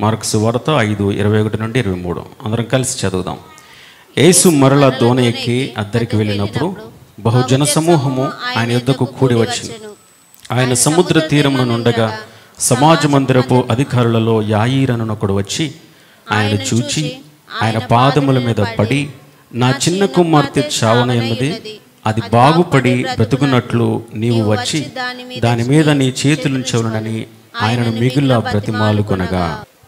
Mark సువార్త 5:21 నుండి 23 అందరం కలిసి చదువుదాం. యేసు మరల దోణ ఎక్కి అద్దరికి వెళ్ళినప్పుడు బహుజన సమూహము ఆయన యొద్దకు కూడి వచ్చింది. ఆయన సముద్ర తీరమున నుండగా సమాజ మందిరపు అధికారులలో యాయీరనునొకడు వచ్చి ఆయన చూచి ఆయన పాదముల మీద పడి, నా చిన్న కుమార్తె చావనన్నది, అది బాగుపడి బ్రతుకున్నట్లు నీవు వచ్చి దాని మీద నీ చేతులుంచవలనని ఆయనను మిగుల బ్రతిమాలు కొనగా.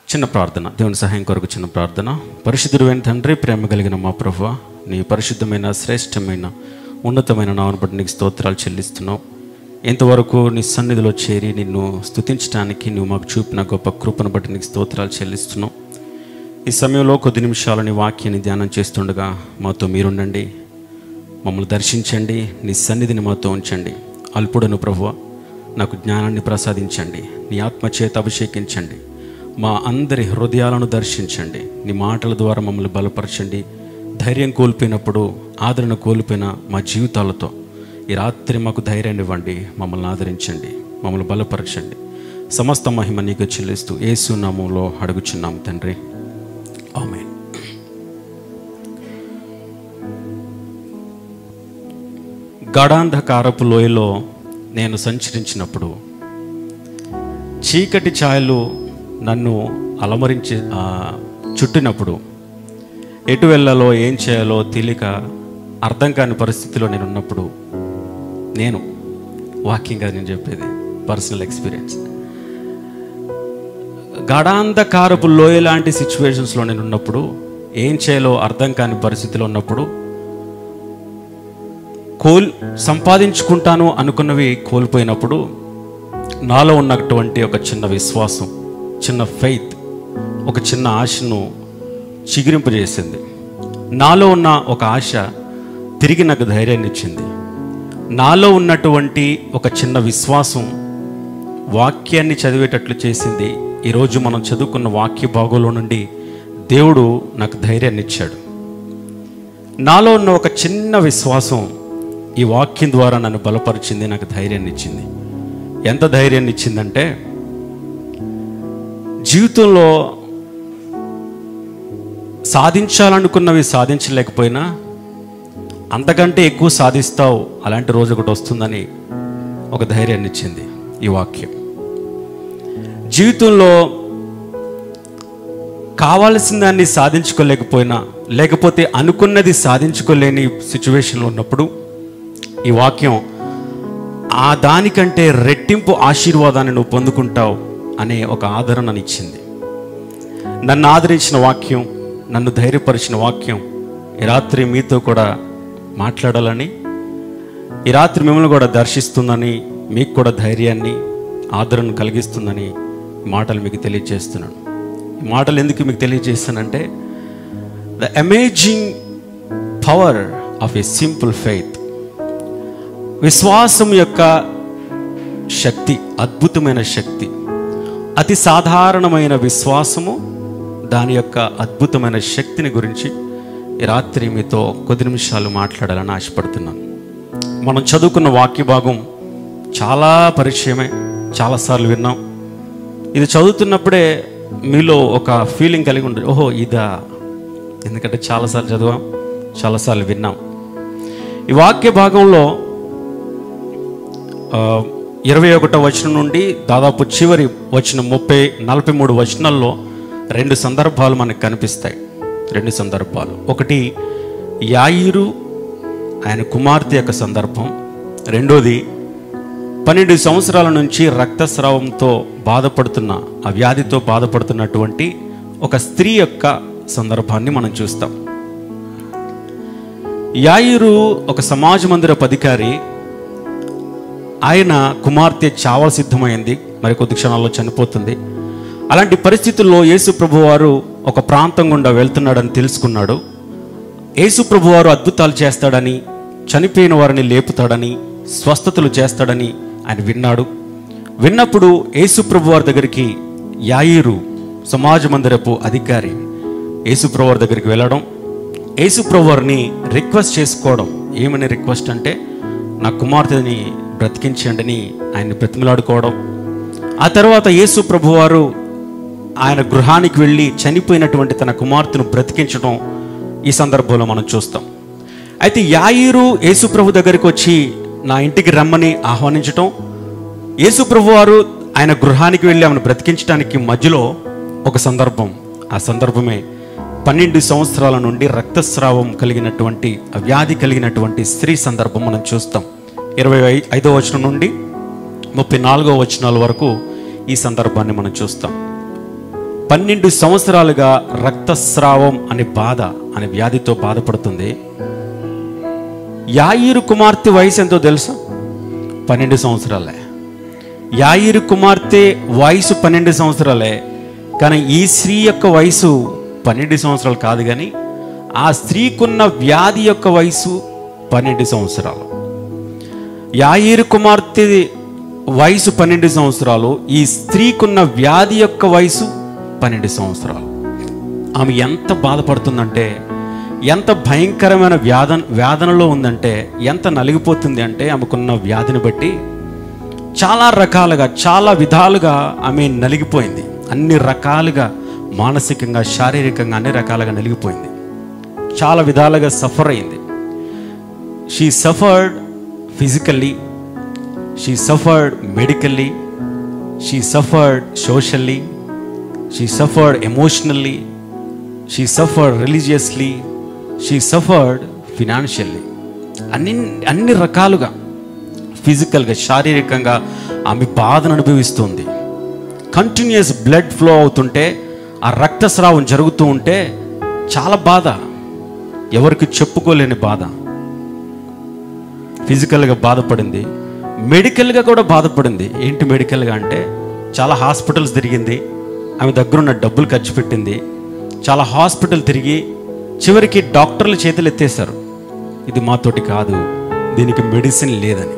చిన్న ప్రార్థన, దేవుని సహాయం కొరకు చిన్న ప్రార్థన. పరిశుద్ధుడైన తండ్రి, ప్రేమ కలిగిన మా ప్రభువా, నీ పరిశుద్ధమైన శ్రేష్టమైన ఉన్నతమైన నామమును బట్టి నీకు స్తోత్రాలు చెల్లిస్తున్నావు. ఇంతవరకు నీ సన్నిధిలో చేరి నిన్ను స్తుతించడానికి నువ్వు మాకు చూపిన గొప్ప కృపను బట్టి నీకు స్తోత్రాలు చెల్లిస్తున్నావు. ఈ సమయంలో కొద్ది నిమిషాలు నీ వాక్యాన్ని ధ్యానం చేస్తుండగా మాతో మీరుండండి, మమ్మల్ని దర్శించండి, నీ సన్నిధిని మాతో ఉంచండి. అల్పుడను ప్రభువా, నాకు జ్ఞానాన్ని ప్రసాదించండి, నీ ఆత్మ చేత అభిషేకించండి, మా అందరి హృదయాలను దర్శించండి, నీ మాటల ద్వారా మమ్మల్ని బలపరచండి. ధైర్యం కోల్పోయినప్పుడు, ఆదరణ కోల్పోయిన మా జీవితాలతో ఈ రాత్రి మాకు ధైర్యాన్ని ఇవ్వండి, మమ్మల్ని ఆదరించండి, మమ్మల్ని బలపరచండి. సమస్త మహిమ నీకు చెల్లిస్తూ యేసు నామములో అడుగుచున్నాము తండ్రి, ఆమేన్. గాఢాంధకారపు లోయలో నేను సంచరించినప్పుడు చీకటి ఛాయలు నన్ను అలమరించి చుట్టినప్పుడు ఎటు వెళ్ళాలో ఏం చేయాలో తెలియక అర్థం కాని పరిస్థితిలో నేను ఉన్నప్పుడు, నేను వాకింగ్గా నేను చెప్పేది పర్సనల్ ఎక్స్పీరియన్స్, గాఢాంధకారపు లోయ లాంటి సిచ్యువేషన్స్లో నేను ఉన్నప్పుడు, ఏం చేయాలో అర్థం కాని పరిస్థితిలో ఉన్నప్పుడు, సంపాదించుకుంటాను అనుకున్నవి కోల్పోయినప్పుడు, నాలో ఉన్నటువంటి ఒక చిన్న విశ్వాసం, చిన్న ఫెయిత్, ఒక చిన్న ఆశను చిగురింపజేసింది. నాలో ఉన్న ఒక ఆశ తిరిగి నాకు ధైర్యాన్ని ఇచ్చింది. నాలో ఉన్నటువంటి ఒక చిన్న విశ్వాసం వాక్యాన్ని చదివేటట్లు చేసింది. ఈరోజు మనం చదువుకున్న వాక్య భాగంలో నుండి దేవుడు నాకు ధైర్యాన్ని ఇచ్చాడు. నాలో ఉన్న ఒక చిన్న విశ్వాసం ఈ వాక్యం ద్వారా నన్ను బలపరిచింది, నాకు ధైర్యాన్ని ఇచ్చింది. ఎంత ధైర్యాన్ని ఇచ్చిందంటే, జీవితంలో సాధించాలనుకున్నవి సాధించలేకపోయినా అంతకంటే ఎక్కువ సాధిస్తావు, అలాంటి రోజు ఒకటి వస్తుందని ఒక ధైర్యాన్ని ఇచ్చింది ఈ వాక్యం. జీవితంలో కావాల్సిన దాన్ని సాధించుకోలేకపోయినా, లేకపోతే అనుకున్నది సాధించుకోలేని సిచ్యువేషన్లో ఉన్నప్పుడు ఈ వాక్యం ఆ దానికంటే రెట్టింపు ఆశీర్వాదాన్ని నువ్వు పొందుకుంటావు అనే ఒక ఆదరణను ఇచ్చింది. నన్ను ఆదరించిన వాక్యం, నన్ను ధైర్యపరిచిన వాక్యం ఈ రాత్రి మీతో కూడా మాట్లాడాలని, ఈ రాత్రి మిమ్మల్ని కూడా దర్శిస్తుందని, మీకు కూడా ధైర్యాన్ని ఆదరణను కలిగిస్తుందని మాటలు మీకు తెలియజేస్తున్నాను. ఈ మాటలు ఎందుకు మీకు తెలియజేస్తానంటే, the amazing power of a simple faith, విశ్వాసం యొక్క శక్తి, అద్భుతమైన శక్తి, అతి సాధారణమైన విశ్వాసము, దాని యొక్క అద్భుతమైన శక్తిని గురించి ఈ రాత్రి మీతో కొద్ది నిమిషాలు మాట్లాడాలని ఆశపడుతున్నాను. మనం చదువుకున్న వాక్య భాగం చాలా పరిచయమే, చాలాసార్లు విన్నాం. ఇది చదువుతున్నప్పుడే మీలో ఒక ఫీలింగ్ కలిగి ఉంటుంది, ఓహో ఇదా, ఎందుకంటే చాలాసార్లు చదివాం, చాలాసార్లు విన్నాం. ఈ వాక్య భాగంలో 21వ వచనం నుండి దాదాపు చివరి వచనం 43 వచనాల్లో 2 సందర్భాలు మనకు కనిపిస్తాయి. 2 సందర్భాలు. ఒకటి యాయీరు ఆయన కుమార్తె యొక్క సందర్భం. రెండోది 12 సంవత్సరాల నుంచి రక్తస్రావంతో బాధపడుతున్న, ఆ వ్యాధితో బాధపడుతున్నటువంటి ఒక స్త్రీ యొక్క సందర్భాన్ని మనం చూస్తాం. యాయీరు ఒక సమాజ మందిరపు అధికారి. ఆయన కుమార్తె చావ సిద్ధమైంది, మరి కొద్ది క్షణాల్లో చనిపోతుంది. అలాంటి పరిస్థితుల్లో యేసు ప్రభువారు ఒక ప్రాంతం గుండా వెళ్తున్నాడని తెలుసుకున్నాడు. యేసు ప్రభువారు అద్భుతాలు చేస్తాడని, చనిపోయిన వారిని లేపుతాడని, స్వస్థతలు చేస్తాడని ఆయన విన్నాడు. విన్నప్పుడు యేసు ప్రభువారి దగ్గరికి యాయీరు, సమాజ మందిరపు అధికారి, యేసు ప్రభువారి దగ్గరికి వెళ్ళడం, యేసు ప్రభువారిని రిక్వెస్ట్ చేసుకోవడం. ఏమని రిక్వెస్ట్ అంటే, నా కుమార్తెని బ్రతికించండి అని ఆయన్ని బ్రతిమలాడుకోవడం. ఆ తర్వాత యేసు ప్రభువారు ఆయన గృహానికి వెళ్ళి చనిపోయినటువంటి తన కుమార్తెను బ్రతికించడం ఈ సందర్భంలో మనం చూస్తాం. అయితే యాయీరు యేసుప్రభు దగ్గరికి వచ్చి నా ఇంటికి రమ్మని ఆహ్వానించటం, యేసుప్రభు వారు ఆయన గృహానికి వెళ్ళి ఆమెను బ్రతికించడానికి మధ్యలో ఒక సందర్భం. ఆ సందర్భమే 12 సంవత్సరాల నుండి రక్తస్రావం కలిగినటువంటి వ్యాధి కలిగినటువంటి స్త్రీ సందర్భం మనం చూస్తాం. 25వ వచనం నుండి 34వ వచనాల వరకు ఈ సందర్భాన్ని మనం చూస్తాం. 12 సంవత్సరాలుగా రక్తస్రావం అనే బాధ అనే వ్యాధితో బాధపడుతుంది. యాయీరు కుమార్తె వయసు ఎంతో తెలుసా? 12 సంవత్సరాలే. యాయీరు కుమార్తె వయసు 12 సంవత్సరాలే. కానీ ఈ స్త్రీ యొక్క వయసు 12 సంవత్సరాలు కాదు, కానీ ఆ స్త్రీకున్న వ్యాధి యొక్క వయసు 12 సంవత్సరాలు. యాయీరు కుమార్తె వయసు 12 సంవత్సరాలు, ఈ స్త్రీకున్న వ్యాధి యొక్క వయసు 12 సంవత్సరాలు. ఆమె ఎంత బాధపడుతుందంటే, ఎంత భయంకరమైన వేదనలో ఉందంటే, ఎంత నలిగిపోతుంది అంటే ఆమెకున్న వ్యాధిని బట్టి చాలా రకాలుగా చాలా విధాలుగా ఆమె నలిగిపోయింది. అన్ని రకాలుగా మానసికంగా శారీరకంగా అన్ని రకాలుగా నలిగిపోయింది. చాలా విధాలుగా సఫర్ అయింది. She suffered physically, she suffered medically, she suffered socially, she suffered emotionally, she suffered religiously, she suffered financially. అన్ని రకాలుగా ఫిజికల్గా శారీరకంగా ఆమె బాధను అనుభవిస్తుంది. కంటిన్యూస్ బ్లడ్ ఫ్లో అవుతుంటే, ఆ రక్తస్రావం జరుగుతూ ఉంటే చాలా బాధ, ఎవరికి చెప్పుకోలేని బాధ. ఫిజికల్గా బాధపడింది, మెడికల్గా కూడా బాధపడింది. ఏంటి మెడికల్గా అంటే, చాలా హాస్పిటల్స్ తిరిగింది, ఆమె దగ్గరున్న డబ్బులు ఖర్చు పెట్టింది, చాలా హాస్పిటల్ తిరిగి చివరికి డాక్టర్లు చేతులు ఎత్తేశారు, ఇది మాతోటి కాదు, దీనికి మెడిసిన్ లేదని.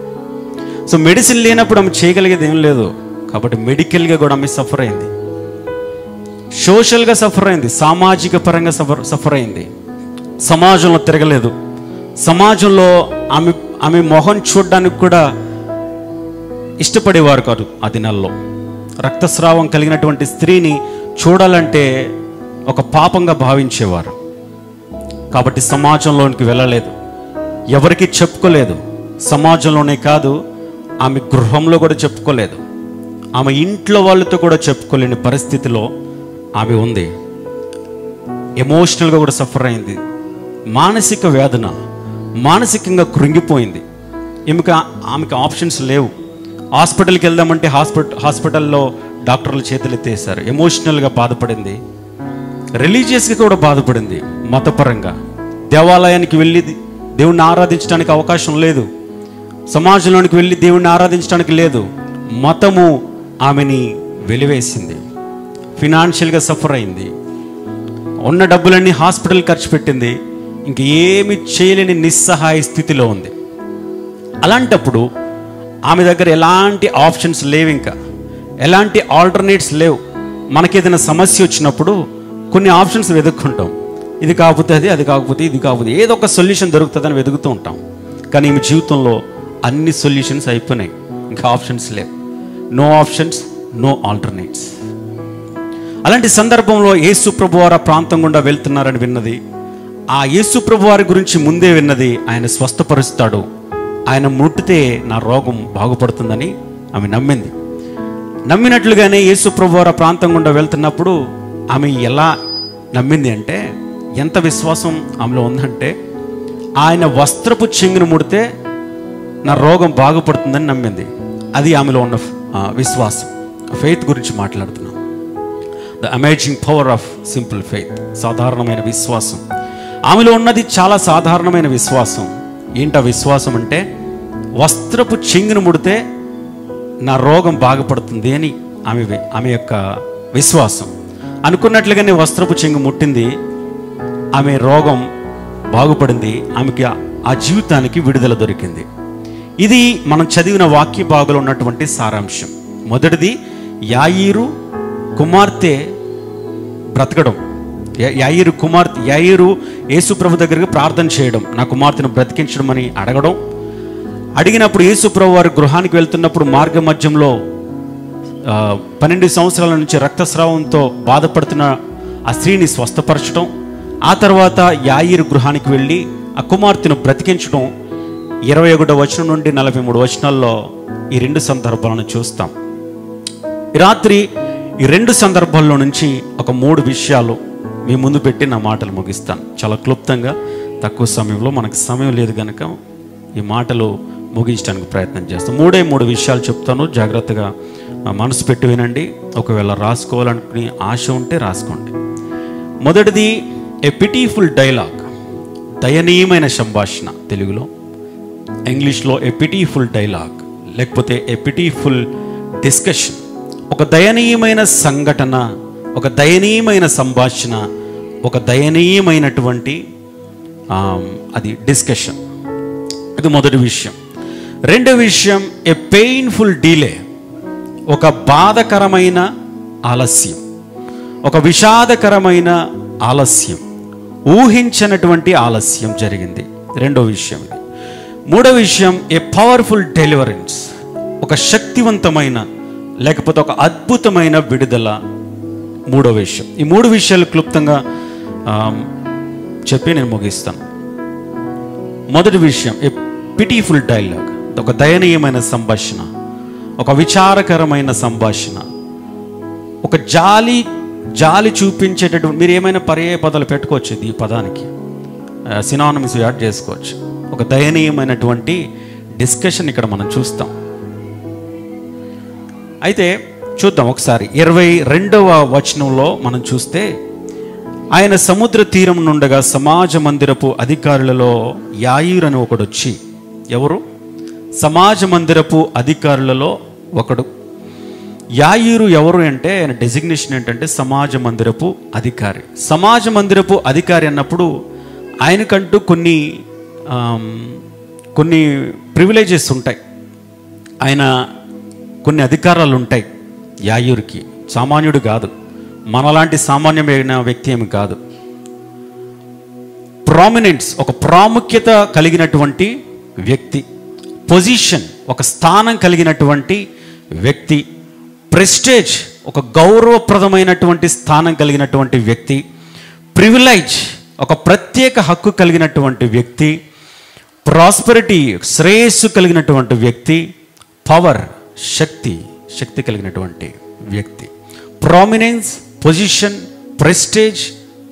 సో మెడిసిన్ లేనప్పుడు ఆమె చేయగలిగేది ఏం లేదు. కాబట్టి మెడికల్గా కూడా ఆమె సఫర్ అయింది, సోషల్గా సఫర్ అయింది, సామాజిక పరంగా సఫర్ అయింది. సమాజంలో తిరగలేదు, సమాజంలో ఆమె మొహం చూడడానికి కూడా ఇష్టపడేవారు కాదు. ఆ దినాల్లో రక్తస్రావం కలిగినటువంటి స్త్రీని చూడాలంటే ఒక పాపంగా భావించేవారు. కాబట్టి సమాజంలోనికి వెళ్ళలేదు, ఎవరికి చెప్పుకోలేదు. సమాజంలోనే కాదు, ఆమె గృహంలో కూడా చెప్పుకోలేదు. ఆమె ఇంట్లో వాళ్ళతో కూడా చెప్పుకోలేని పరిస్థితిలో ఆమె ఉంది. ఎమోషనల్గా కూడా సఫర్ అయింది, మానసిక వేదన, మానసికంగా కృంగిపోయింది. ఆమెకి ఆప్షన్స్ లేవు. హాస్పిటల్కి వెళ్దామంటే హాస్పిటల్లో డాక్టర్లు చేతులు ఎత్తేసారు. ఎమోషనల్గా బాధపడింది, రిలీజియస్గా కూడా బాధపడింది. మతపరంగా దేవాలయానికి వెళ్ళి దేవుణ్ణి ఆరాధించడానికి అవకాశం లేదు, సమాజంలోనికి వెళ్ళి దేవుణ్ణి ఆరాధించడానికి లేదు. మతము ఆమెని వెలివేసింది. ఫినాన్షియల్గా సఫర్ అయింది, ఉన్న డబ్బులన్నీ హాస్పిటల్ ఖర్చు పెట్టింది, ఇంక ఏమి చేయలేని నిస్సహాయ స్థితిలో ఉంది. అలాంటప్పుడు ఆమె దగ్గర ఎలాంటి ఆప్షన్స్ లేవు, ఇంకా ఎలాంటి ఆల్టర్నేట్స్ లేవు. మనకేదైనా సమస్య వచ్చినప్పుడు కొన్ని ఆప్షన్స్ వెతుక్కుంటాం, ఇది కాకపోతే అది, అది కాకపోతే ఇది కాకపోతే ఏదో ఒక సొల్యూషన్ దొరుకుతుందని వెతుకుతూ ఉంటాం. కానీ ఈమె జీవితంలో అన్ని సొల్యూషన్స్ అయిపోయినాయి, ఇంకా ఆప్షన్స్ లేవు. No options, no alternates. అలాంటి సందర్భంలో యేసు ప్రభు వారు ప్రాంతం గుండా వెళ్తున్నారని విన్నది. ఆ యేసు ప్రభు వారి గురించి ముందే విన్నది, ఆయన స్వస్థపరుస్తాడు, ఆయన ముట్టితే నా రోగం బాగుపడుతుందని ఆమె నమ్మింది. నమ్మినట్లుగానే యేసు ప్రభు వారు ప్రాంతం గుండా వెళ్తున్నప్పుడు ఆమె ఎలా నమ్మింది అంటే, ఎంత విశ్వాసం ఆమెలో ఉందంటే, ఆయన వస్త్రపు చెంగును ముడితే నా రోగం బాగుపడుతుందని నమ్మింది. అది ఆమెలో ఉన్న విశ్వాసం. ఫెయిత్ గురించి మాట్లాడుతున్నాం. The amazing power of simple faith. సాధారణమైన విశ్వాసం ఆమెలో ఉన్నది, చాలా సాధారణమైన విశ్వాసం. ఏంటా విశ్వాసం అంటే, వస్త్రపు చెంగును ముడితే నా రోగం బాగుపడుతుంది అని ఆమె యొక్క విశ్వాసం. అనుకున్నట్లుగానే వస్త్రపు చెంగు ముట్టింది, ఆమె రోగం బాగుపడింది, ఆమెకి ఆ జీవితానికి విడుదల దొరికింది. ఇది మనం చదివిన వాక్య భాగంలో ఉన్నటువంటి సారాంశం. మొదటిది, యాయీరు కుమార్తె బ్రతకడం. యాయీరు యేసు ప్రభు దగ్గరికి ప్రార్థన చేయడం, నా కుమార్తెను బ్రతికించడం అని అడగడం. అడిగినప్పుడు యేసు ప్రభు వారి గృహానికి వెళ్తున్నప్పుడు మార్గ మధ్యంలో 12 సంవత్సరాల నుంచి రక్తస్రావంతో బాధపడుతున్న ఆ స్త్రీని స్వస్థపరచడం, ఆ తర్వాత యాయీరు గృహానికి వెళ్ళి ఆ కుమార్తెను బ్రతికించడం 21వ వచనం నుండి 43 వచనాల్లో ఈ 2 సందర్భాలను చూస్తాం. ఈ రాత్రి ఈ 2 సందర్భాల్లో నుంచి ఒక 3 విషయాలు మీ ముందు పెట్టి నా మాటలు ముగిస్తాను. చాలా క్లుప్తంగా, తక్కువ సమయంలో, మనకు సమయం లేదు కనుక ఈ మాటలు ముగించడానికి ప్రయత్నం చేస్తాం. 3 విషయాలు చెప్తాను, జాగ్రత్తగా మనసు పెట్టి వినండి. ఒకవేళ రాసుకోవాలనుకుని ఆశ ఉంటే రాసుకోండి. మొదటిది ఏ పిటిఫుల్ డైలాగ్, దయనీయమైన సంభాషణ. తెలుగులో, ఇంగ్లీష్లో ఏ పిటిఫుల్ డైలాగ్, లేకపోతే ఏ పిటిఫుల్ డిస్కషన్. ఒక దయనీయమైన సంఘటన, ఒక దయనీయమైన సంభాషణ, ఒక దయనీయమైనటువంటి అది డిస్కషన్. ఇది మొదటి విషయం. రెండో విషయం ఏ పెయిన్ఫుల్ డిలే, ఒక బాధకరమైన ఆలస్యం, ఒక విషాదకరమైన ఆలస్యం, ఊహించనటువంటి ఆలస్యం జరిగింది. రెండో విషయం ఇది. మూడో విషయం ఏ పవర్ఫుల్ డెలివరెన్స్, ఒక శక్తివంతమైన లేకపోతే ఒక అద్భుతమైన విడుదల. మూడో విషయం. ఈ 3 విషయాలు క్లుప్తంగా చెప్పి నేను ముగిస్తాను. మొదటి విషయం ఏ పిటిఫుల్ డైలాగ్, ఒక దయనీయమైన సంభాషణ, ఒక విచారకరమైన సంభాషణ, ఒక జాలి చూపించేటటువంటి, మీరు ఏమైనా పర్యాయ పదాలు పెట్టుకోవచ్చు, ఈ పదానికి సినానిమ్స్ యాడ్ చేసుకోవచ్చు. ఒక దయనీయమైనటువంటి డిస్కషన్ ఇక్కడ మనం చూస్తాం. అయితే చూద్దాం ఒకసారి 22వ వచనంలో మనం చూస్తే, ఆయన సముద్ర తీరం నుండగా సమాజ మందిరపు అధికారులలో యాయీరు అని ఒకడు వచ్చి. ఎవరు? సమాజ మందిరపు అధికారులలో ఒకడు. యాయీరు ఎవరు అంటే, ఆయన డెసిగ్నేషన్ ఏంటంటే సమాజ మందిరపు అధికారి. సమాజ మందిరపు అధికారి అన్నప్పుడు ఆయనకంటూ కొన్ని ప్రివిలేజెస్ ఉంటాయి, ఆయన కొన్ని అధికారాలు ఉంటాయి. యాయీరుకి సామాన్యుడు కాదు, మనలాంటి సామాన్యమైన వ్యక్తి ఏమి కాదు. ప్రామినెన్స్, ఒక ప్రాముఖ్యత కలిగినటువంటి వ్యక్తి. పొజిషన్, ఒక స్థానం కలిగినటువంటి వ్యక్తి. ప్రెస్టేజ్, ఒక గౌరవప్రదమైనటువంటి స్థానం కలిగినటువంటి వ్యక్తి. ప్రివిలైజ్, ఒక ప్రత్యేక హక్కు కలిగినటువంటి వ్యక్తి. ప్రాస్పెరిటీ, శ్రేయస్సు కలిగినటువంటి వ్యక్తి. పవర్, శక్తి కలిగినటువంటి వ్యక్తి. Prominence, position, prestige,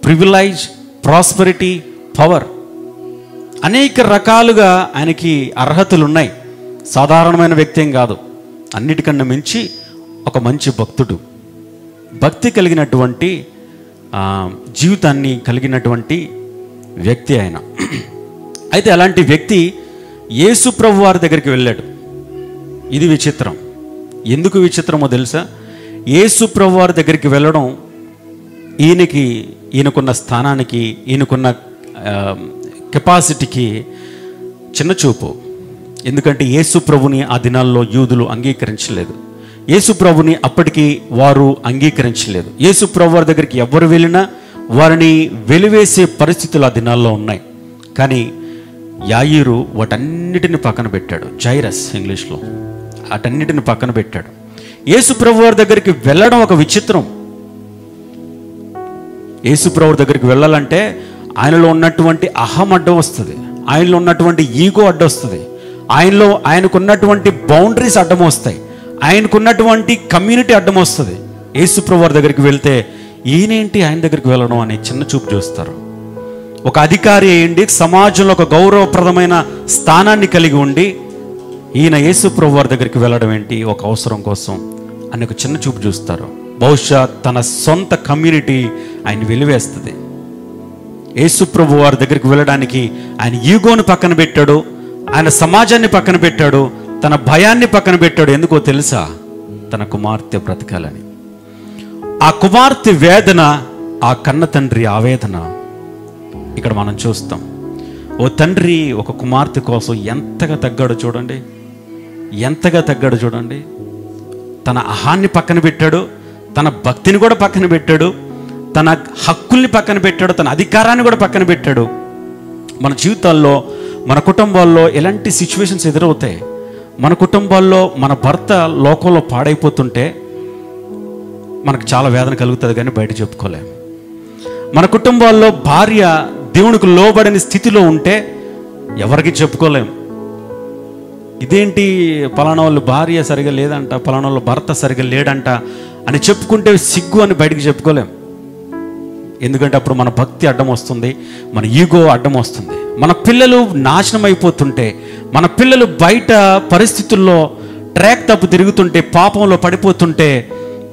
privilege, prosperity, power, అనేక రకాలుగా ఆయనకి అర్హతలు ఉన్నాయి. సాధారణమైన వ్యక్తి ఏం కాదు, అన్నిటికన్నా మించి ఒక మంచి భక్తుడు, భక్తి కలిగినటువంటి జీవితాన్ని కలిగినటువంటి వ్యక్తి ఆయన. అయితే అలాంటి వ్యక్తి యేసు ప్రభు వారి దగ్గరికి వెళ్ళాడు. ఇది విచిత్రం. ఎందుకు విచిత్రమో తెలుసా? యేసు ప్రభు వారి దగ్గరికి వెళ్ళడం ఈయనకున్న స్థానానికి, ఈయనకున్న కెపాసిటీకి చిన్న చూపు. ఎందుకంటే యేసు ప్రభుని ఆ దినాల్లో యూదులు అంగీకరించలేదు. యేసు ప్రభుని అప్పటికి వారు అంగీకరించలేదు. యేసు ప్రభు వారి దగ్గరికి ఎవరు వెళ్ళినా వారిని వెలివేసే పరిస్థితులు ఆ దినాల్లో ఉన్నాయి. కానీ యాయీరు వాటన్నిటిని పక్కన పెట్టాడు. జైరస్ ఇంగ్లీష్లో, వాటన్నిటిని పక్కన పెట్టాడు. యేసు ప్రభు వారి దగ్గరికి వెళ్ళడం ఒక విచిత్రం. యేసు ప్రభు దగ్గరికి వెళ్ళాలంటే ఆయనలో ఉన్నటువంటి అహం అడ్డం వస్తుంది, ఆయనలో ఉన్నటువంటి ఈగో అడ్డం వస్తుంది, ఆయనకున్నటువంటి బౌండరీస్ అడ్డం వస్తాయి, ఆయనకున్నటువంటి కమ్యూనిటీ అడ్డం వస్తుంది. యేసు ప్రభు వారి దగ్గరికి వెళ్తే ఈయనేంటి ఆయన దగ్గరికి వెళ్ళడం అని చిన్న చూపు చూస్తారు. ఒక అధికారి అయ్యండి, సమాజంలో ఒక గౌరవప్రదమైన స్థానాన్ని కలిగి ఉండి ఈయన యేసు ప్రభు వారి దగ్గరికి వెళ్ళడం ఏంటి, ఒక అవసరం కోసం అని ఒక చిన్న చూపు చూస్తారు. బహుశా తన సొంత కమ్యూనిటీ ఆయన వెలివేస్తుంది. యేసు ప్రభు వారి దగ్గరికి వెళ్ళడానికి ఆయన ఈగోని పక్కన పెట్టాడు, ఆయన సమాజాన్ని పక్కన పెట్టాడు, తన భయాన్ని పక్కన పెట్టాడు. ఎందుకో తెలుసా? తన కుమార్తె బ్రతకాలని. ఆ కుమార్తె వేదన, ఆ కన్న తండ్రి ఆవేదన ఇక్కడ మనం చూస్తాం. ఓ తండ్రి ఒక కుమార్తె కోసం ఎంతగా తగ్గాడో చూడండి, ఎంతగా తగ్గాడో చూడండి. తన అహాన్ని పక్కన పెట్టాడు, తన భక్తిని కూడా పక్కన పెట్టాడు, తన హక్కుల్ని పక్కన పెట్టాడు, తన అధికారాన్ని కూడా పక్కన పెట్టాడు. మన జీవితాల్లో, మన కుటుంబాల్లో ఎలాంటి సిచ్యువేషన్స్ ఎదురవుతాయి? మన కుటుంబాల్లో మన భర్త లోకంలో పాడైపోతుంటే మనకు చాలా వేదన కలుగుతుంది కానీ బయట చెప్పుకోలేం. మన కుటుంబాల్లో భార్య దేవునికి లోబడని స్థితిలో ఉంటే ఎవరికి చెప్పుకోలేం. ఇదేంటి పలానా వాళ్ళు భార్య సరిగా లేదంట, పలానా వాళ్ళు భర్త సరిగా లేడంట అని చెప్పుకుంటే సిగ్గు అని బయటికి చెప్పుకోలేం. ఎందుకంటే అప్పుడు మన భక్తి అడ్డం వస్తుంది, మన ఈగో అడ్డం వస్తుంది. మన పిల్లలు నాశనం అయిపోతుంటే, మన పిల్లలు బయట పరిస్థితుల్లో ట్రాక్ తప్పు తిరుగుతుంటే, పాపంలో పడిపోతుంటే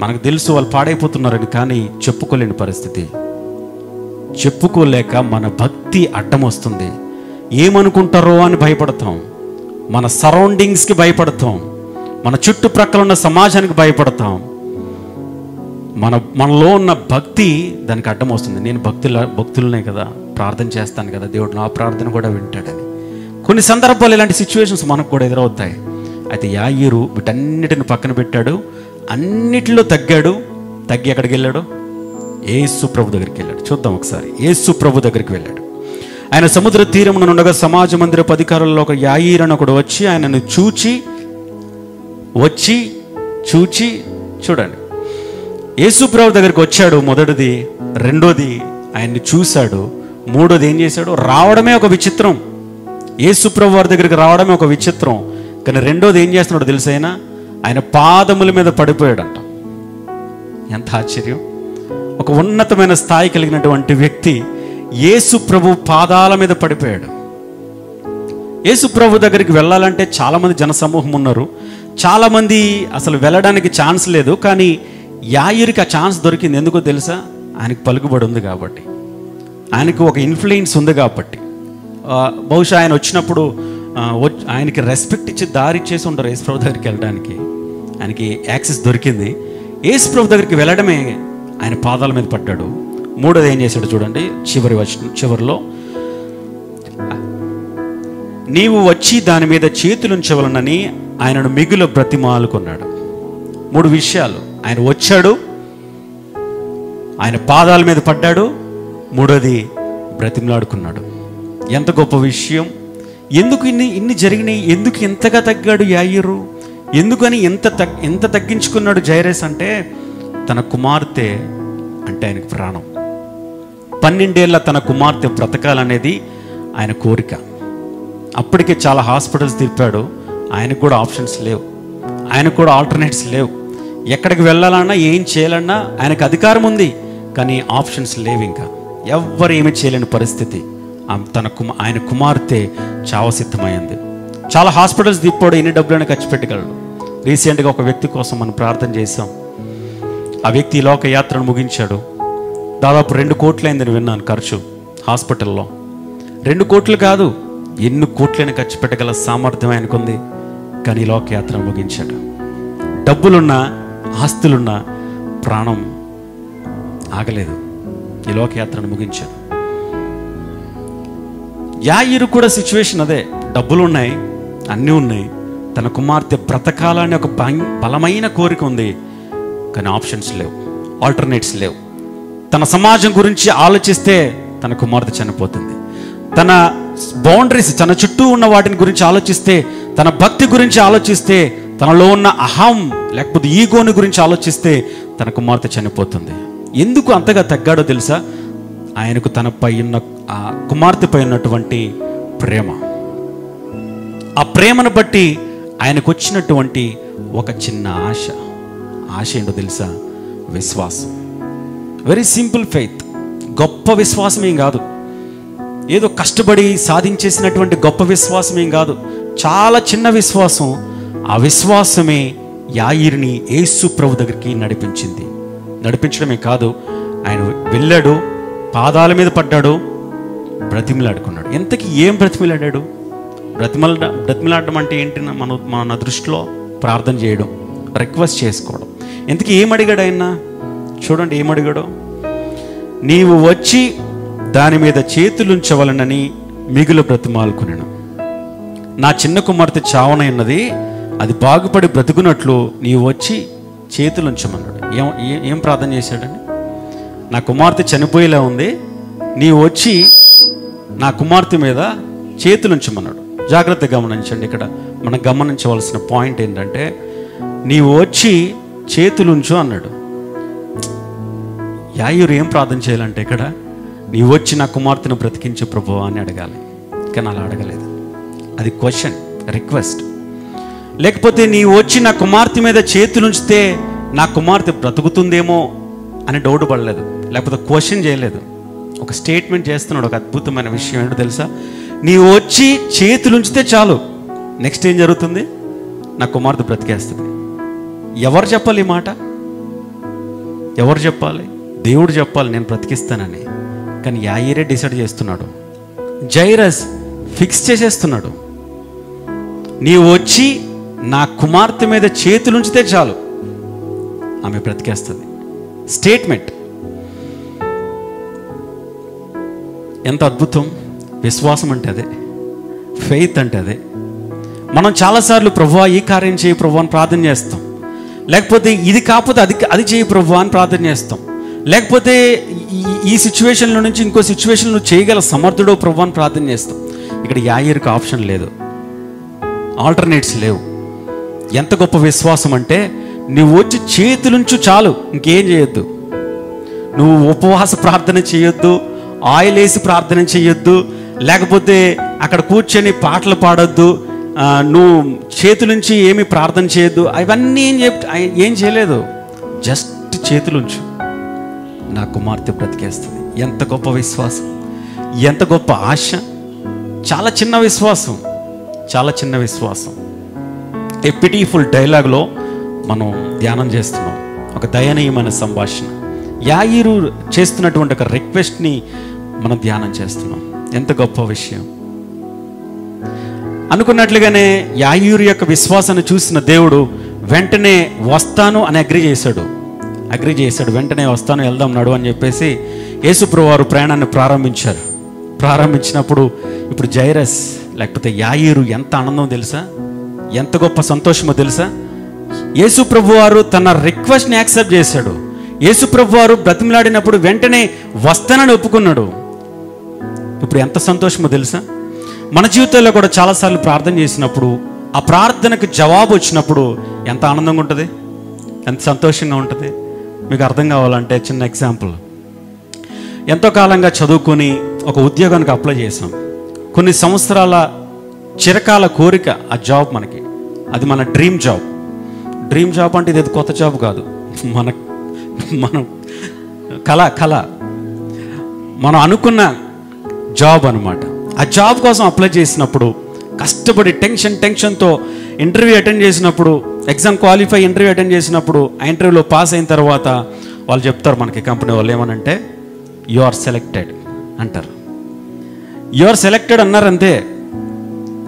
మనకు తెలుసు వాళ్ళు పాడైపోతున్నారని, కానీ చెప్పుకోలేని పరిస్థితి. చెప్పుకోలేక మన భక్తి అడ్డం వస్తుంది. ఏమనుకుంటారో అని భయపడతాం, మన సరౌండింగ్స్కి భయపడతాం, మన చుట్టుప్రక్కల ఉన్న సమాజానికి భయపడతాం. మనలో ఉన్న భక్తి దానికి అడ్డం వస్తుంది. నేను భక్తులనే కదా, ప్రార్థన చేస్తాను కదా, దేవుడు నా ప్రార్థన కూడా వింటాడని. కొన్ని సందర్భాలు ఇలాంటి సిచ్యువేషన్స్ మనకు కూడా ఎదురవుతాయి. అయితే యాయీరు వీటన్నిటిని పక్కన పెట్టాడు, అన్నిటిలో తగ్గాడు. తగ్గి ఎక్కడికి వెళ్ళాడు? యేసు ప్రభు దగ్గరికి వెళ్ళాడు. చూద్దాం ఒకసారి. యేసు ప్రభు దగ్గరికి వెళ్ళాడు. ఆయన సముద్ర తీరమున ఉండగా సమాజ మందిరపు అధికారుల్లో ఒక యాయీరు అని ఒకడు వచ్చి ఆయనను చూచి చూడండి, యేసు ప్రభు దగ్గరికి వచ్చాడు. మొదటిది. రెండోది ఆయన్ని చూశాడు. మూడోది ఏం చేశాడు? రావడమే ఒక విచిత్రం. యేసు ప్రభు వారి దగ్గరికి రావడమే ఒక విచిత్రం. కానీ రెండోది ఏం చేస్తున్నాడు తెలుసా? ఆయన పాదముల మీద పడిపోయాడంట. ఎంత ఆశ్చర్యం! ఒక ఉన్నతమైన స్థాయి కలిగినటువంటి వ్యక్తి యేసు ప్రభు పాదాల మీద పడిపోయాడు. యేసు ప్రభు దగ్గరికి వెళ్ళాలంటే చాలామంది జనసమూహం ఉన్నారు, చాలామంది అసలు వెళ్ళడానికి ఛాన్స్ లేదు. కానీ యాయీరుకి ఆ ఛాన్స్ దొరికింది. ఎందుకో తెలుసా? ఆయనకు పలుకుబడి ఉంది కాబట్టి, ఆయనకు ఒక ఇన్ఫ్లుయెన్స్ ఉంది కాబట్టి. బహుశా ఆయన వచ్చినప్పుడు ఆయనకి రెస్పెక్ట్ ఇచ్చి దారి ఇచ్చేసి ఉంటారు యేసు ప్రభు దగ్గరికి వెళ్ళడానికి. ఆయనకి యాక్సెస్ దొరికింది. యేసు ప్రభు దగ్గరికి వెళ్ళడమే ఆయన పాదాల మీద పడ్డాడు. మూడోది ఏం చేశాడు చూడండి, చివరిలో, నీవు వచ్చి దాని మీద చేతులుంచవలనని ఆయనను మిగులు బ్రతిమాలుకున్నాడు. 3 విషయాలు. ఆయన వచ్చాడు, ఆయన పాదాల మీద పడ్డాడు, మూడోది బ్రతిమలాడుకున్నాడు. ఎంత గొప్ప విషయం! ఎందుకు ఇన్ని జరిగినాయి? ఎందుకు ఎంతగా తగ్గాడు యాయీరు? ఎందుకని ఎంత తగ్గించుకున్నాడు జైరస్ అంటే, తన కుమార్తె అంటే ఆయనకు ప్రాణం. 12 ఏళ్ళ తన కుమార్తె బ్రతకాలనేది ఆయన కోరిక. అప్పటికే చాలా హాస్పిటల్స్ తిప్పాడు. ఆయనకు కూడా ఆప్షన్స్ లేవు, ఆయనకు కూడా ఆల్టర్నేట్స్ లేవు. ఎక్కడికి వెళ్ళాలన్నా ఏం చేయాలన్నా ఆయనకు అధికారం ఉంది, కానీ ఆప్షన్స్ లేవు. ఇంకా ఎవ్వరు ఏమి చేయలేని పరిస్థితి. ఆయన కుమార్తె చావసిద్ధమైంది. చాలా హాస్పిటల్స్ తిప్పాడు, ఎన్ని డబ్బులైనా ఖర్చు పెట్టగలడు. రీసెంట్గా ఒక వ్యక్తి కోసం మనం ప్రార్థన చేశాం. ఆ వ్యక్తి ఈ లోక యాత్రను ముగించాడు. దాదాపు 2 కోట్లయిందని విన్నాను ఖర్చు హాస్పిటల్లో. 2 కోట్లు కాదు, ఎన్ని కోట్లైనా ఖర్చు పెట్టగల సామర్థ్యం ఆయనకుంది. కానీ ఈ లోకయాత్ర ముగించాడు. డబ్బులున్నా, ఆస్తులున్నా ప్రాణం ఆగలేదు. ఈ లోకయాత్రను ముగించాడు. యాయీరు కూడా సిచ్యువేషన్ అదే. డబ్బులు ఉన్నాయి, అన్నీ ఉన్నాయి, తన కుమార్తె బ్రతకాలని ఒక బలమైన కోరిక ఉంది, కానీ ఆప్షన్స్ లేవు, ఆల్టర్నేట్స్ లేవు. తన సమాజం గురించి ఆలోచిస్తే తన కుమార్తె చనిపోతుంది. తన బౌండరీస్, తన చుట్టూ ఉన్న వాటిని గురించి ఆలోచిస్తే, తన భక్తి గురించి ఆలోచిస్తే, తనలో ఉన్న అహం లేకపోతే ఈగోని గురించి ఆలోచిస్తే తన కుమార్తె చనిపోతుంది. ఎందుకు అంతగా తగ్గాడో తెలుసా? ఆయనకు తనపై ఉన్న ఆ కుమార్తెపై ఉన్నటువంటి ప్రేమ. ఆ ప్రేమను బట్టి ఆయనకు వచ్చినటువంటి ఒక చిన్న ఆశ ఏంటో తెలుసా? విశ్వాసం. Very simple faith. గొప్ప విశ్వాసం ఏం కాదు, ఏదో కష్టపడి సాధించేసినటువంటి గొప్ప విశ్వాసం ఏం కాదు, చాలా చిన్న విశ్వాసం. ఆ విశ్వాసమే యాయీరుని యేసు ప్రభు దగ్గరికి నడిపించడమే కాదు, ఆయన వెళ్ళాడు, పాదాల మీద పడ్డాడు, బ్రతిమలాడుకున్నాడు. ఎంతకి ఏం బ్రతిమలాడాడు? బ్రతిమలాడడం అంటే ఏంటి? మన దృష్టిలో ప్రార్థన చేయడం, రిక్వెస్ట్ చేసుకోవడం. ఎంతకి ఏం అడిగాడు ఆయన? చూడండి ఏమడిగాడో. నీవు వచ్చి దాని మీద చేతులుంచవలనని మిగులు బ్రతిమాలుకున్నాను. నా చిన్న కుమార్తె చావనైనది, అది బాగుపడి బ్రతుకున్నట్లు నీవు వచ్చి చేతులుంచమన్నాడు. ఏం ప్రార్థన చేశాడండి? నా కుమార్తె చనిపోయేలా ఉంది, నీవు వచ్చి నా కుమార్తె మీద చేతులుంచమన్నాడు. జాగ్రత్తగా గమనించండి. ఇక్కడ మనం గమనించవలసిన పాయింట్ ఏంటంటే, నీవు వచ్చి చేతులుంచు అన్నాడు. యాయిరు ఏం ప్రార్థన చేయాలంటే ఇక్కడ, నీ వచ్చి నా కుమార్తెను బ్రతికించు ప్రభువా అని అడగాలి. కానీ అలా అడగలేదు. అది క్వశ్చన్, రిక్వెస్ట్. లేకపోతే నీ వచ్చి నా కుమార్తె మీద చేతులుంచితే నా కుమార్తె బ్రతుకుతుందేమో అని డౌట్ పడలేదు, లేకపోతే క్వశ్చన్ చేయలేదు. ఒక స్టేట్మెంట్ చేస్తున్నాడు. ఒక అద్భుతమైన విషయం ఏంటో తెలుసా? నీ వచ్చి చేతులుంచితే చాలు, నెక్స్ట్ ఏం జరుగుతుంది? నా కుమార్తె బ్రతికేస్తుంది. ఎవరు చెప్పాలి ఈ మాట? ఎవరు చెప్పాలి? దేవుడు చెప్పాలి నేను బ్రతికిస్తానని. కానీ యాయిరే డిసైడ్ చేస్తున్నాడు, జైరస్ ఫిక్స్ చేసేస్తున్నాడు. నీ వచ్చి నా కుమార్తె మీద చేతులుంచితే చాలు, ఆమె బ్రతికేస్తుంది. స్టేట్మెంట్. ఎంత అద్భుతం! విశ్వాసం అంటే అదే, ఫెయిత్ అంటే అదే. మనం చాలాసార్లు ప్రభువా ఈ కార్యం చేయి ప్రభువా అని ప్రార్థన చేస్తాం, లేకపోతే ఇది కాకపోతే అది చేయి ప్రభువా అని ప్రార్థన చేస్తాం, లేకపోతే ఈ సిచ్యువేషన్లో నుంచి ఇంకో సిచ్యువేషన్ నువ్వు చేయగల సమర్థుడో ప్రభువా అని ప్రార్థన చేస్తాం. ఇక్కడ యాయిరుకి ఆప్షన్ లేదు, ఆల్టర్నేట్స్ లేవు. ఎంత గొప్ప విశ్వాసం అంటే, నువ్వు వచ్చి చేతులుంచు చాలు, ఇంకేం చేయొద్దు. నువ్వు ఉపవాస ప్రార్థన చేయొద్దు, ఆయిల్ వేసి ప్రార్థన చేయొద్దు, లేకపోతే అక్కడ కూర్చొని పాటలు పాడొద్దు, నువ్వు చేతులుంచి ఏమి ప్రార్థన చేయొద్దు. అవన్నీ ఏం చేయలేదు. జస్ట్ చేతులుంచు, నా కుమార్తె బ్రతికేస్తుంది. ఎంత గొప్ప విశ్వాసం, ఎంత గొప్ప ఆశ! చాలా చిన్న విశ్వాసం, చాలా చిన్న విశ్వాసం. ఏ పిటిఫుల్ డైలాగ్లో మనం ధ్యానం చేస్తున్నాం, ఒక దయనీయమైన సంభాషణ. యాయిరు చేస్తున్నటువంటి ఒక రిక్వెస్ట్ని మనం ధ్యానం చేస్తున్నాం. ఎంత గొప్ప విషయం! అనుకున్నట్లుగానే యాయిరు యొక్క విశ్వాసాన్ని చూసిన దేవుడు వెంటనే వస్తాను అని అగ్రి చేశాడు. వెంటనే వస్తాను, వెళ్దాం నడు అని చెప్పేసి యేసుప్రభువు వారు ప్రయాణాన్ని ప్రారంభించారు. ప్రారంభించినప్పుడు ఇప్పుడు జైరస్ లేకపోతే యాయిరు ఎంత ఆనందం తెలుసా, ఎంత గొప్ప సంతోషమో తెలుసా? యేసుప్రభువు వారు తన రిక్వెస్ట్ని యాక్సెప్ట్ చేశాడు. యేసుప్రభువు వారు బ్రతిమలాడినప్పుడు వెంటనే వస్తానని ఒప్పుకున్నాడు. ఇప్పుడు ఎంత సంతోషమో తెలుసా? మన జీవితంలో కూడా చాలాసార్లు ప్రార్థన చేసినప్పుడు ఆ ప్రార్థనకు జవాబు వచ్చినప్పుడు ఎంత ఆనందంగా ఉంటుంది, ఎంత సంతోషంగా ఉంటుంది. మీకు అర్థం కావాలంటే చిన్న ఎగ్జాంపుల్. ఎంతో కాలంగా చదువుకొని ఒక ఉద్యోగానికి అప్లై చేసాం. కొన్ని సంవత్సరాల చిరకాల కోరిక ఆ జాబ్ మనకి, అది మన డ్రీమ్ జాబ్. డ్రీమ్ జాబ్ అంటే ఇది కొత్త జాబ్ కాదు, మనం కళ మనం అనుకున్న జాబ్ అనమాట. ఆ జాబ్ కోసం అప్లై చేసినప్పుడు కష్టపడి టెన్షన్తో ఇంటర్వ్యూ అటెండ్ చేసినప్పుడు, ఎగ్జామ్ క్వాలిఫై ఇంటర్వ్యూ అటెండ్ చేసినప్పుడు, ఆ ఇంటర్వ్యూలో పాస్ అయిన తర్వాత వాళ్ళు చెప్తారు మనకి, కంపెనీ వాళ్ళు ఏమనంటే, యు ఆర్ సెలెక్టెడ్ అంటారు. యు ఆర్ సెలెక్టెడ్ అన్నారు అంతే.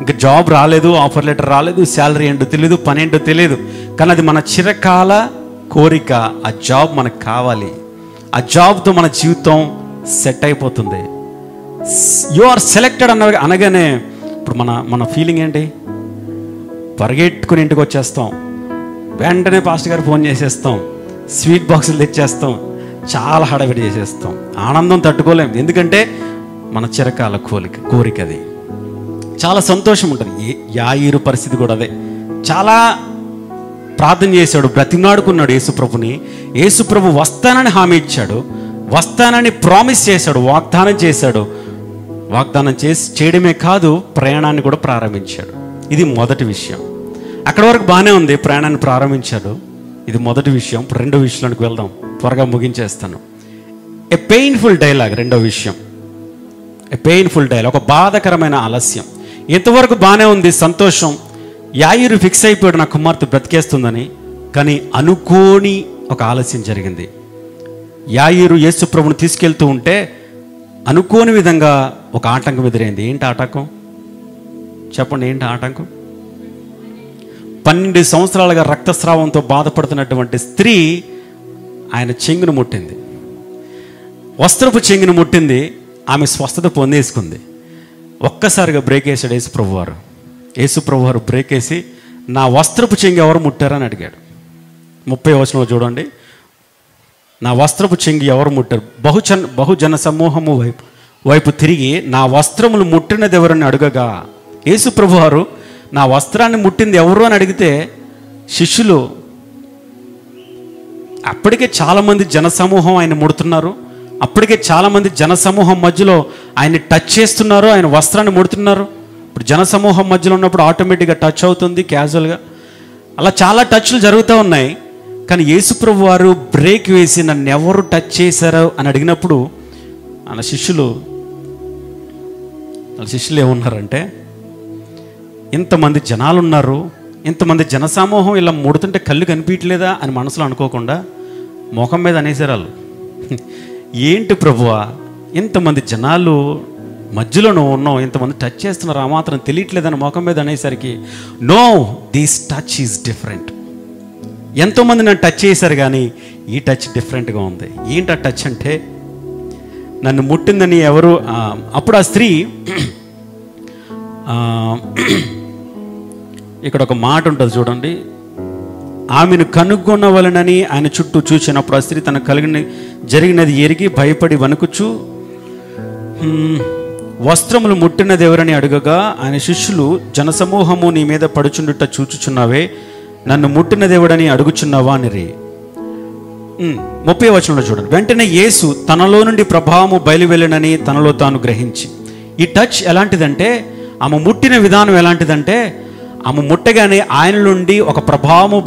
ఇంకా జాబ్ రాలేదు, ఆఫర్ లెటర్ రాలేదు, శాలరీ ఏంటో తెలియదు, పని ఏంటో తెలియదు. కానీ అది మన చిరకాల కోరిక. ఆ జాబ్ మనకు కావాలి, ఆ జాబ్తో మన జీవితం సెట్ అయిపోతుంది. యు ఆర్ సెలెక్టెడ్ అనగానే ఇప్పుడు మన ఫీలింగ్ ఏంటి? పరిగెట్టుకుని ఇంటికి వచ్చేస్తాం, వెంటనే పాస్టర్ గారు ఫోన్ చేసేస్తాం, స్వీట్ బాక్సులు తెచ్చేస్తాం, చాలా హడావిడి చేసేస్తాం. ఆనందం తట్టుకోలేం, ఎందుకంటే మన చిరకాల కోరిక అది. చాలా సంతోషం ఉంటుంది. యాయిరు పరిస్థితి కూడా అదే. చాలా ప్రార్థన చేశాడు, బ్రతిమాడుకున్నాడు యేసుప్రభుని. యేసుప్రభు వస్తానని హామీ ఇచ్చాడు, వస్తానని ప్రామిస్ చేశాడు, వాగ్దానం చేశాడు. వాగ్దానం చేయడమే కాదు, ప్రయాణాన్ని కూడా ప్రారంభించాడు. ఇది మొదటి విషయం. అక్కడ వరకు బాగానే ఉంది, ప్రయాణాన్ని ప్రారంభించాడు. ఇది మొదటి విషయం. రెండో విషయానికి వెళ్దాం, త్వరగా ముగించేస్తాను. A painful dialogue. రెండో విషయం, ఏ పెయిన్ఫుల్ డైలాగ్, ఒక బాధకరమైన ఆలస్యం. ఇంతవరకు బాగానే ఉంది, సంతోషం. యాయిరు ఫిక్స్ అయిపోయాడు నా కుమార్తె బ్రతికేస్తుందని. కానీ అనుకోని ఒక ఆలస్యం జరిగింది. యాయిరు యేసుప్రభుని తీసుకెళ్తూ ఉంటే అనుకోని విధంగా ఒక ఆటంకం ఎదురైంది. ఏంటి ఆటంకం? చెప్పండి, ఏంటి ఆటంకం? 12 సంవత్సరాలుగా రక్తస్రావంతో బాధపడుతున్నటువంటి స్త్రీ ఆయన చెంగును ముట్టింది, వస్త్రపు చెంగును ముట్టింది. ఆమె స్వస్థత పొందేసుకుంది. ఒక్కసారిగా బ్రేక్ వేసాడు యేసుప్రభు వారు. యేసుప్రభు వారు బ్రేక్ వేసి, నా వస్త్రపు చెంగు ఎవరు ముట్టారని అడిగాడు. 30వ వచనంలో చూడండి, నా వస్త్రపు చెంగు ఎవరు ముట్టారు? బహుజన సమూహము వైపు తిరిగి, నా వస్త్రములు ముట్టినది ఎవరని అడగగా, యేసుప్రభు వారు నా వస్త్రాన్ని ముట్టింది ఎవరు అని అడిగితే శిష్యులు అప్పటికే చాలామంది జనసమూహం ఆయన ముడుతున్నారు, అప్పటికే చాలామంది జనసమూహం మధ్యలో ఆయన్ని టచ్ చేస్తున్నారు, ఆయన వస్త్రాన్ని ముడుతున్నారు. ఇప్పుడు జనసమూహం మధ్యలో ఉన్నప్పుడు ఆటోమేటిక్గా టచ్ అవుతుంది క్యాజువల్గా, అలా చాలా టచ్లు జరుగుతూ ఉన్నాయి. కానీ యేసుప్రభు వారు బ్రేక్ వేసి నన్ను ఎవరు టచ్ చేశారు అని అడిగినప్పుడు వాళ్ళ శిష్యులు ఏమన్నారంటే, ఇంతమంది జనాలు ఉన్నారు, ఇంతమంది జనసమూహం ఇలా ముడుతుంటే కళ్ళు కనిపించలేదా అని మనసులో అనుకోకుండా ముఖం మీద అనేసారు వాళ్ళు. ఏంటి ప్రభువా, ఇంతమంది జనాలు మధ్యలో నువ్వు ఉన్నావు, ఇంతమంది టచ్ చేస్తున్నారు, ఆ మాత్రం తెలియట్లేదని ముఖం మీద అనేసరికి, no, this touch is different. ఎంతోమంది నన్ను టచ్ చేశారు కానీ ఈ టచ్ డిఫరెంట్గా ఉంది. ఏంటి ఆ టచ్ అంటే, నన్ను ముట్టిందని ఎవరు, అప్పుడు ఆ స్త్రీ, ఇక్కడ ఒక మాట ఉంటుంది చూడండి, ఆమెను కనుగొనవలనని ఆయన చుట్టూ చూసినప్పుడు ఆ స్త్రీ తనకు జరిగినది ఎరిగి భయపడి వణుకుచు వస్త్రములు ముట్టినది ఎవరని అడగగా ఆయన శిష్యులు, జనసమూహము నీ మీద పడుచుండుట చూచుచున్నావే, నన్ను ముట్టినది ఎవడని అడుగుచున్నావా అని. 30వ వచనంలో చూడండి, వెంటనే యేసు తనలో నుండి ప్రభావము బయలువెళ్ళనని తనలో తాను గ్రహించి. ఈ టచ్ ఎలాంటిదంటే, ఆమె ముట్టిన విధానం ఎలాంటిదంటే, ఆమె ముట్టగానే ఆయన నుండి ఒక ప్రభావము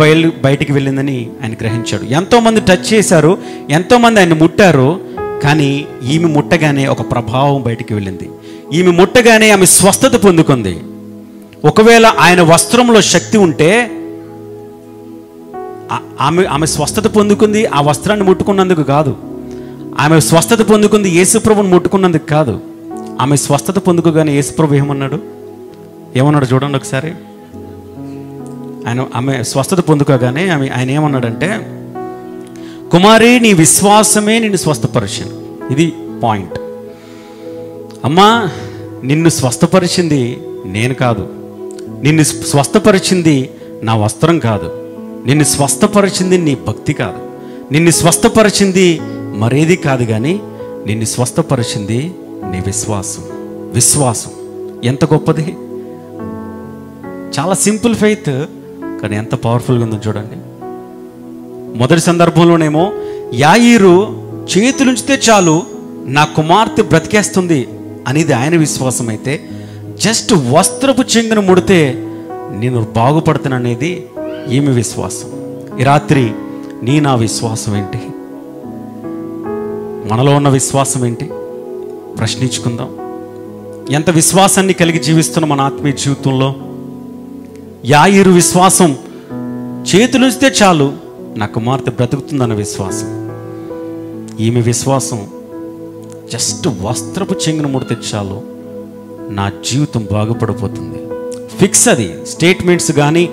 బయటికి వెళ్ళిందని ఆయన గ్రహించాడు. ఎంతోమంది టచ్ చేశారు, ఎంతోమంది ఆయన ముట్టారు, కానీ ఈమె ముట్టగానే ఒక ప్రభావం బయటికి వెళ్ళింది. ఈమె ముట్టగానే ఆమె స్వస్థత పొందుకుంది. ఒకవేళ ఆయన వస్త్రంలో శక్తి ఉంటే ఆమె స్వస్థత పొందుకుంది ఆ వస్త్రాన్ని ముట్టుకున్నందుకు కాదు, ఆమె స్వస్థత పొందుకుంది యేసుప్రభుని ముట్టుకున్నందుకు కాదు. ఆమె స్వస్థత పొందుకోగానే యేసుప్రభు ఏమన్నాడు చూడండి ఒకసారి. ఆమె స్వస్థత పొందుకోగానే ఆయన ఏమన్నాడంటే, కుమారి, నీ విశ్వాసమే నిన్ను స్వస్థపరిచాను. ఇది పాయింట్. అమ్మా, నిన్ను స్వస్థపరిచింది నేను కాదు, నిన్ను స్వస్థపరిచింది నా వస్త్రం కాదు, నిన్ను స్వస్థపరిచింది నీ భక్తి కాదు, నిన్ను స్వస్థపరిచింది మరేది కాదు, కానీ నిన్ను స్వస్థపరిచింది నీ విశ్వాసం. ఎంత గొప్పది! చాలా సింపుల్ ఫెయిత్, కానీ ఎంత పవర్ఫుల్గా ఉందో చూడండి. మొదటి సందర్భంలోనేమో యాయీరు చేతులుంచితే చాలు నా కుమార్తె బ్రతికేస్తుంది అనేది ఆయన విశ్వాసం అయితే, జస్ట్ వస్త్రపు చెంగును ముడితే నేను బాగుపడుతాననేది ఈమె విశ్వాసం. ఈ రాత్రి నా విశ్వాసం ఏంటి, మనలో ఉన్న విశ్వాసం ఏంటి ప్రశ్నించుకుందాం. ఎంత విశ్వాసాన్ని కలిగి జీవిస్తున్న మన ఆత్మీయ జీవితంలో. యాయీరు విశ్వాసం, చేతులుంచితే చాలు నా కుమార్తె బ్రతుకుతుందన్న విశ్వాసం. ఈమె విశ్వాసం, జస్ట్ వస్త్రపు చెంగును ముడితే చాలు నా జీవితం బాగుపడిపోతుంది. ఫిక్స్. అది స్టేట్మెంట్స్ కానీ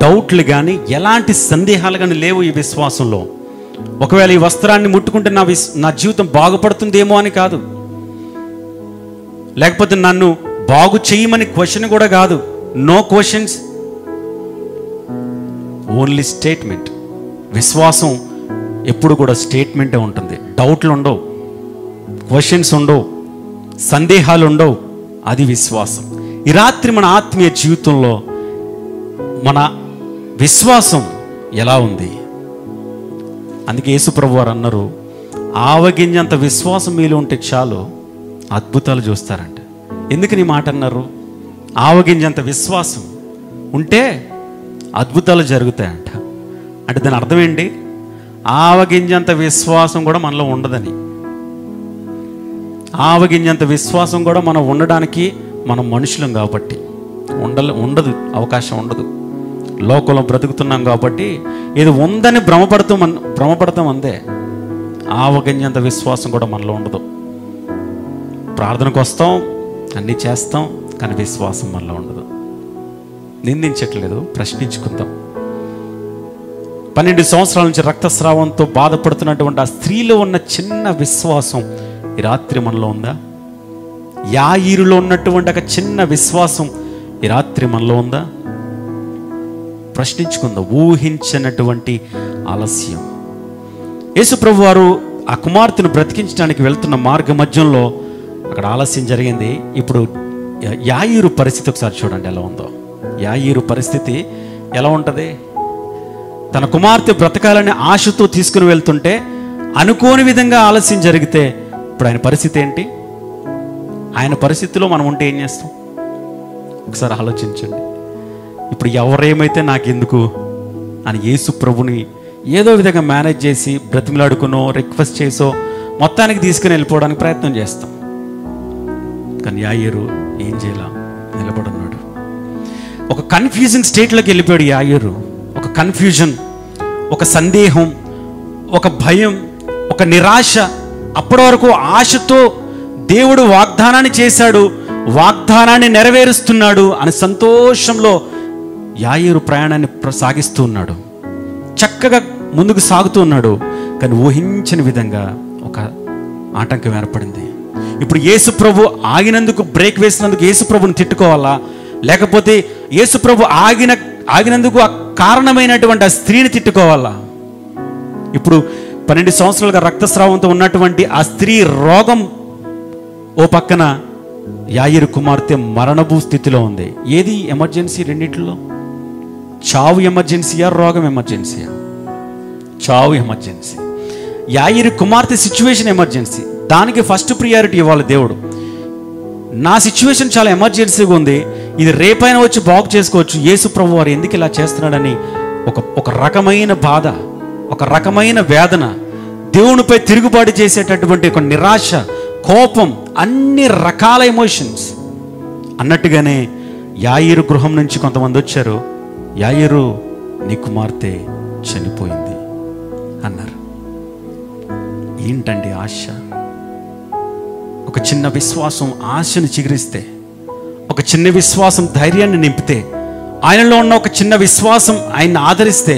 డౌట్లు కానీ ఎలాంటి సందేహాలు కానీ లేవు ఈ విశ్వాసంలో. ఒకవేళ ఈ వస్త్రాన్ని ముట్టుకుంటే నా జీవితం బాగుపడుతుందేమో అని కాదు, లేకపోతే నన్ను బాగు చేయమని క్వశ్చన్ కూడా కాదు. No questions, only statement. విశ్వాసం ఎప్పుడు కూడా స్టేట్మెంటే ఉంటుంది. డౌట్లు ఉండవు, క్వశ్చన్స్ ఉండవు, సందేహాలు ఉండవు. అది విశ్వాసం. ఈ రాత్రి మన ఆత్మీయ జీవితంలో మన విశ్వాసం ఎలా ఉంది? అందుకే యేసుప్రభు వారు అన్నారు, ఆవగింజంత విశ్వాసం మీలో ఉంటే చాలు అద్భుతాలు చూస్తారంట. ఎందుకని మాట అన్నారు? ఆవగింజంత విశ్వాసం ఉంటే అద్భుతాలు జరుగుతాయంట. అంటే దాని అర్థం ఏంటి? ఆవగింజంత విశ్వాసం కూడా మనలో ఉండదని. ఆవగింజంత విశ్వాసం కూడా మనం ఉండడానికి మనం మనుషులం కాబట్టి ఉండదు, అవకాశం ఉండదు. లోకంలో బ్రతుకుతున్నాం కాబట్టి ఏది ఉందని భ్రమపడతాం అంతే. ఆవగింజంత విశ్వాసం కూడా మనలో ఉండదు. ప్రార్థనకు వస్తాం, అన్నీ చేస్తాం, కానీ విశ్వాసం మనలో ఉండదు. నిందించట్లేదు, ప్రశ్నించుకుందాం. 12 సంవత్సరాల నుంచి రక్తస్రావంతో బాధపడుతున్నటువంటి ఆ స్త్రీలో ఉన్న చిన్న విశ్వాసం ఈ రాత్రి మనలో ఉందా? యాయీరులో ఉన్నటువంటి ఒక చిన్న విశ్వాసం ఈ రాత్రి మనలో ఉందా? ప్రశ్నించుకుందాం. ఊహించినటువంటి ఆలస్యం. యేసుప్రభు వారు ఆ కుమార్తెను బ్రతికించడానికి వెళ్తున్న మార్గ మధ్యంలో అక్కడ ఆలస్యం జరిగింది. ఇప్పుడు యాయీరు పరిస్థితి ఒకసారి చూడండి ఎలా ఉందో. యాయీరు పరిస్థితి ఎలా ఉంటుంది? తన కుమార్తె బ్రతకాలని ఆశతో తీసుకుని వెళ్తుంటే అనుకోని విధంగా ఆలస్యం జరిగితే ఇప్పుడు ఆయన పరిస్థితి ఏంటి? ఆయన పరిస్థితిలో మనం ఉంటే ఏం చేస్తాం? ఒకసారి ఆలోచించండి. ఇప్పుడు ఎవరేమైతే నాకెందుకు అని యేసు ప్రభుని ఏదో విధంగా మేనేజ్ చేసి బ్రతిమలాడుకునో రిక్వెస్ట్ చేసో మొత్తానికి తీసుకుని వెళ్ళిపోవడానికి ప్రయత్నం చేస్తాం. కానీ యాయేరు ఏం చేయాల? నిలబడున్నాడు. ఒక కన్ఫ్యూజింగ్ స్టేట్లోకి వెళ్ళిపోయాడు యాయేరు. ఒక కన్ఫ్యూజన్, ఒక సందేహం, ఒక భయం, ఒక నిరాశ. అప్పటి వరకు ఆశతో దేవుడు వాగ్దానాన్ని చేశాడు, వాగ్దానాన్ని నెరవేరుస్తున్నాడు అని సంతోషంలో యాయేరు ప్రయాణాన్ని సాగిస్తూ ఉన్నాడు. చక్కగా ముందుకు సాగుతూ ఉన్నాడు. కానీ ఊహించని విధంగా ఒక ఆటంకం ఏర్పడింది. ఇప్పుడు యేసు ప్రభు ఆగినందుకు, బ్రేక్ వేసినందుకు యేసు ప్రభుని తిట్టుకోవాలా, లేకపోతే యేసు ప్రభు ఆగినందుకు ఆ కారణమైనటువంటి ఆ స్త్రీని తిట్టుకోవాలా? ఇప్పుడు 12 సంవత్సరాలుగా రక్తస్రావంతో ఉన్నటువంటి ఆ స్త్రీ రోగం ఓ పక్కన, యాయేరు కుమార్తె మరణభూ స్థితిలో ఉంది. ఏది ఎమర్జెన్సీ? రెండిట్లో చావు ఎమర్జెన్సీయా, రోగం ఎమర్జెన్సీయా? చావు ఎమర్జెన్సీ. యాయేరు కుమార్తె సిచ్యువేషన్ ఎమర్జెన్సీ. దానికి ఫస్ట్ ప్రియారిటీ ఇవ్వాలి దేవుడు. నా సిచ్యువేషన్ చాలా ఎమర్జెన్సీగా ఉంది, ఇది రేపైనా వచ్చి బాగు చేసుకోవచ్చు, యేసు ప్రభు వారు ఎందుకు ఇలా చేస్తున్నాడని ఒక రకమైన బాధ, ఒక రకమైన వేదన, దేవునిపై తిరుగుబాటు చేసేటటువంటి ఒక నిరాశ, కోపం, అన్ని రకాల ఎమోషన్స్. అన్నట్టుగానే యాయేరు గృహం నుంచి కొంతమంది వచ్చారు. యాయేరు, నీ కుమార్తె చనిపోయింది అన్నారు. ఏంటండి ఆశ? ఒక చిన్న విశ్వాసం ఆశను చిగురిస్తే, ఒక చిన్న విశ్వాసం ధైర్యాన్ని నింపితే, ఆయనలో ఉన్న ఒక చిన్న విశ్వాసం ఆయన్ని ఆదరిస్తే,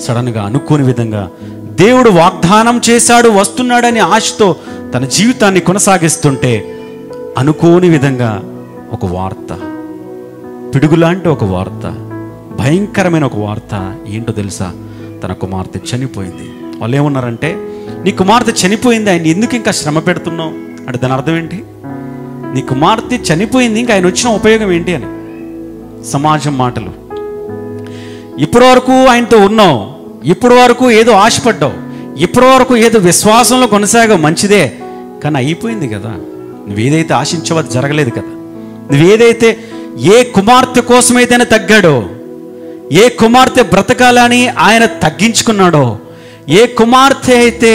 సడన్గా అనుకోని విధంగా దేవుడు వాగ్దానం చేశాడు, వస్తున్నాడని ఆశతో తన జీవితాన్ని కొనసాగిస్తుంటే అనుకోని విధంగా ఒక వార్త, పిడుగులాంటి ఒక వార్త, భయంకరమైన ఒక వార్త. ఏంటో తెలుసా? తన కుమార్తె చనిపోయింది. వాళ్ళు ఏమన్నారంటే, నీ కుమార్తె చనిపోయింది, ఆయన ఎందుకు ఇంకా శ్రమ పెడుతున్నావు అంటే దాని అర్థం ఏంటి? నీ కుమార్తె చనిపోయింది, ఇంకా ఆయన వచ్చిన ఉపయోగం ఏంటి అని సమాజం మాటలు. ఇప్పటి వరకు ఆయనతో ఉన్నావు, ఇప్పటి వరకు ఏదో ఆశపడ్డావు, ఇప్పటి వరకు ఏదో విశ్వాసంలో కొనసాగావు, మంచిదే. కానీ అయిపోయింది కదా. నువ్వేదైతే ఆశించావో అది జరగలేదు కదా. నువ్వేదైతే ఏ కుమార్తె కోసమైతేనే తగ్గాడో, ఏ కుమార్తె బ్రతకాలని ఆయన తగ్గించుకున్నాడో, ఏ కుమార్తె అయితే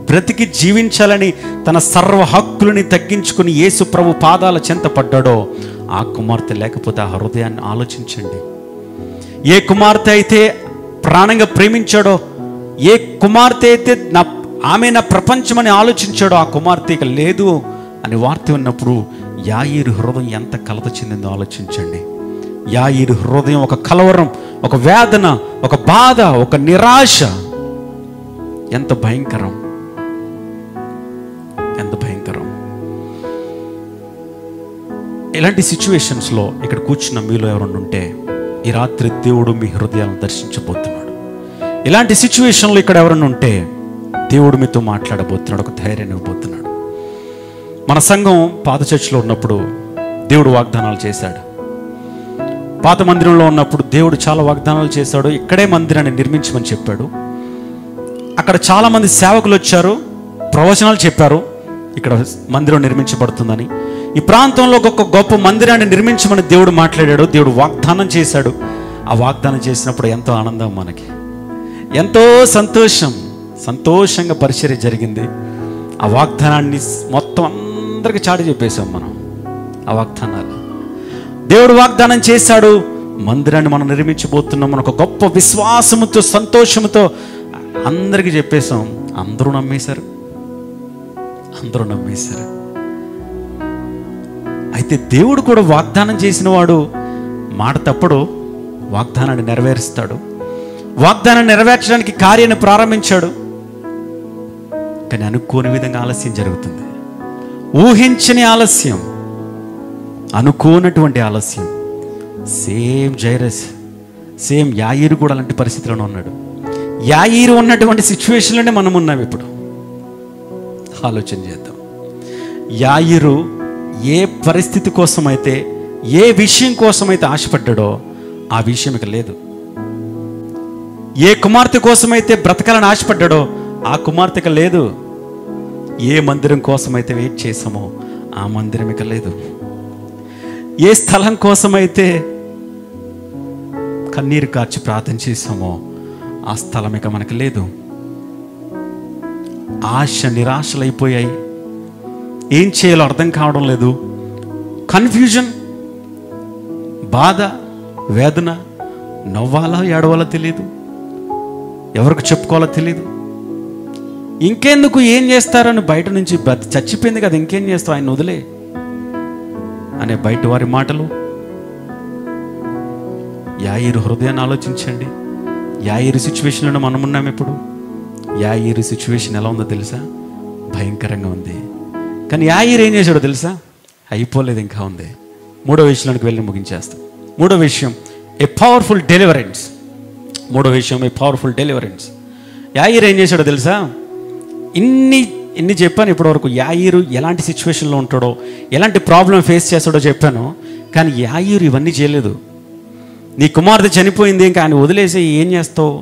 బ్రతికి జీవించాలని తన సర్వ హక్కులని తగ్గించుకుని యేసు ప్రభు పాదాల చెంత పడ్డాడో, ఆ కుమార్తె లేకపోతే ఆ హృదయాన్ని ఆలోచించండి. ఏ కుమార్తె అయితే ప్రాణంగా ప్రేమించాడో, ఏ కుమార్తె అయితే ఆమె నా ప్రపంచమని ఆలోచించాడో, ఆ కుమార్తె ఇక లేదు అని వార్త విన్నప్పుడు యాయేరు హృదయం ఎంత కలత చెందిందో ఆలోచించండి. యాయేరు హృదయం ఒక కలవరం, ఒక వేదన, ఒక బాధ, ఒక నిరాశ. ఎంత భయంకరం, ఎంత భయంకరం. ఇలాంటి సిచ్యువేషన్స్లో ఇక్కడ కూర్చున్న మీలో ఎవరన్నా ఉంటే ఈ రాత్రి దేవుడు మీ హృదయాలను దర్శించబోతున్నాడు. ఇలాంటి సిచ్యువేషన్లో ఇక్కడ ఎవరన్నా ఉంటే దేవుడు మీతో మాట్లాడబోతున్నాడు, ఒక ధైర్యాన్ని ఇవ్వబోతున్నాడు. మన సంఘం పాత చర్చిలో ఉన్నప్పుడు దేవుడు వాగ్దానాలు చేశాడు. పాత మందిరంలో ఉన్నప్పుడు దేవుడు చాలా వాగ్దానాలు చేశాడు. ఇక్కడే మందిరాన్ని నిర్మించమని చెప్పాడు. అక్కడ చాలామంది సేవకులు వచ్చారు, ప్రవచనాలు చెప్పారు, ఇక్కడ మందిరం నిర్మించబడుతుందని. ఈ ప్రాంతంలో ఒక గొప్ప మందిరాన్ని నిర్మించమని దేవుడు మాట్లాడాడు, దేవుడు వాగ్దానం చేశాడు. ఆ వాగ్దానం చేసినప్పుడు ఎంతో ఆనందం, మనకి ఎంతో సంతోషంగా పరిచర్య జరిగింది. ఆ వాగ్దానాన్ని మొత్తం అందరికీ చాటి చెప్పేశాం మనం. ఆ వాగ్దానాలు దేవుడు వాగ్దానం చేశాడు. మందిరాన్ని మనం నిర్మించబోతున్నాం మన ఒక గొప్ప విశ్వాసముతో, సంతోషముతో అందరికీ చెప్పేశాం. అందరూ నమ్మేశారు. అయితే దేవుడు కూడా వాగ్దానం చేసిన వాడు మాట తప్పడు, వాగ్దానాన్ని నెరవేరుస్తాడు. వాగ్దానాన్ని నెరవేర్చడానికి కార్యాన్ని ప్రారంభించాడు. కానీ అనుకోని విధంగా ఆలస్యం జరుగుతుంది. ఊహించని ఆలస్యం, అనుకోనటువంటి ఆలస్యం. సేమ్ జైరస్, సేమ్ యాయేరు కూడా అలాంటి పరిస్థితిలోనే ఉన్నాడు. యాయేరు ఉన్నటువంటి సిచ్యువేషన్లోనే మనం ఉన్నాం. ఇప్పుడు ఆలోచన చేద్దాం. యాయేరు ఏ పరిస్థితి కోసమైతే, ఏ విషయం కోసమైతే ఆశపడ్డాడో ఆ విషయం ఇక లేదు. ఏ కుమార్తె కోసమైతే బ్రతకాలని ఆశపడ్డాడో ఆ కుమార్తెక లేదు. ఏ మందిరం కోసమైతే వెయిట్ చేసామో ఆ మందిరం ఇక లేదు. ఏ స్థలం కోసమైతే కన్నీరు కార్చి ప్రార్థన చేసామో ఆ స్థలం ఇక మనకు లేదు. ఆశ నిరాశలైపోయాయి. ఏం చేయాలో అర్థం కావడం లేదు. కన్ఫ్యూజన్, బాధ, వేదన, నవ్వాలా ఏడవాలో తెలియదు, ఎవరికి చెప్పుకోవాలో తెలియదు. ఇంకెందుకు, ఏం చేస్తారని బయట నుంచి చచ్చిపోయింది కదా, ఇంకేం చేస్తావు, ఆయన వదిలే అనే బయట వారి మాటలు. యాయిరు హృదయాన్ని ఆలోచించండి. యాయిరు సిచ్యువేషన్లో మనం ఉన్నాం. ఇప్పుడు యాయిరు సిచ్యువేషన్ ఎలా ఉందో తెలుసా? భయంకరంగా ఉంది. కానీ యాయిరు ఏం చేశాడో తెలుసా? అయిపోలేదు, ఇంకా ఉంది. మూడో విషయంలోకి వెళ్ళి ముగించేస్తాం. మూడో విషయం, ఏ పవర్ఫుల్ డెలివరెన్స్. మూడో విషయం, ఏ పవర్ఫుల్ డెలివరెన్స్. యాయిరు ఏం చేశాడో తెలుసా? ఇన్ని చెప్పాను ఇప్పటివరకు. యాయిరు ఎలాంటి సిచ్యువేషన్లో ఉంటాడో, ఎలాంటి ప్రాబ్లం ఫేస్ చేస్తాడో చెప్పాను. కానీ యాయిరు ఇవన్నీ చేయలేదు. నీ కుమార్తె చనిపోయింది, ఇంకా ఆయన వదిలేసి ఏం చేస్తావు?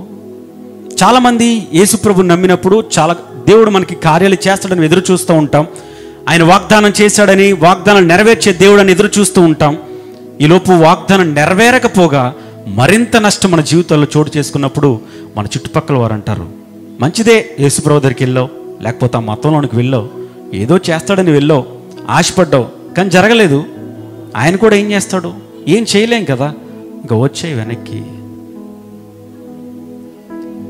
చాలామంది యేసుప్రభుని నమ్మినప్పుడు దేవుడు మనకి కార్యాలు చేస్తాడని ఎదురు చూస్తూ ఉంటాం. ఆయన వాగ్దానం చేశాడని, వాగ్దానం నెరవేర్చే దేవుడు అని ఎదురు చూస్తూ ఉంటాం. ఈలోపు వాగ్దానం నెరవేరకపోగా మరింత నష్టం మన జీవితాల్లో చోటు చేసుకున్నప్పుడు మన చుట్టుపక్కల వారు అంటారు, మంచిదే యేసుప్రభు దగ్గరికి వెళ్ళావు, లేకపోతే ఆ మతంలోనికి వెళ్ళావు, ఏదో చేస్తాడని వెళ్ళావు, ఆశపడ్డావు, కానీ జరగలేదు. ఆయన కూడా ఏం చేస్తాడు? ఏం చేయలేం కదా, ఇంకా వచ్చాయి వెనక్కి.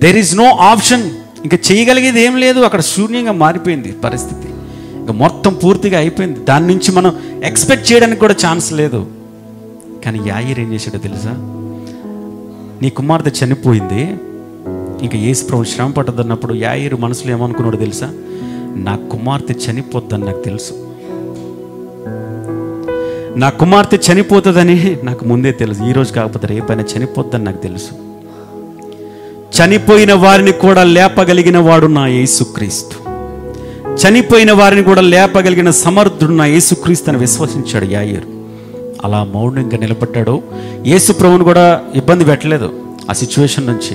There is no option. ఇంకా చేయగలిగేది ఏం లేదు. అక్కడ శూన్యంగా మారిపోయింది పరిస్థితి. ఇంకా మొత్తం పూర్తిగా అయిపోయింది. దాని నుంచి మనం ఎక్స్పెక్ట్ చేయడానికి కూడా ఛాన్స్ లేదు. కానీ యాయిరు ఏం చేశాడో తెలుసా? నీ కుమార్తె చనిపోయింది, ఇంకా యేసుప్రభు శ్రమ పట్టదన్నప్పుడు యాయిరు మనసులో ఏమనుకున్నాడో తెలుసా? నా కుమార్తె చనిపోద్దని నాకు తెలుసు, నా కుమార్తె చనిపోతుందని నాకు ముందే తెలుసు. ఈరోజు కాకపోతే రేపైనా చనిపోద్దని నాకు తెలుసు. చనిపోయిన వారిని కూడా లేపగలిగిన వాడు నా యేసుక్రీస్తు. చనిపోయిన వారిని కూడా లేపగలిగిన సమర్థుడు నా యేసుక్రీస్తు అని విశ్వసించాడు యాయిరు. అలా మౌనంగా నిలబడ్డాడు. యేసుప్రభుని కూడా ఇబ్బంది పెట్టలేదు. ఆ సిచ్యువేషన్ నుంచి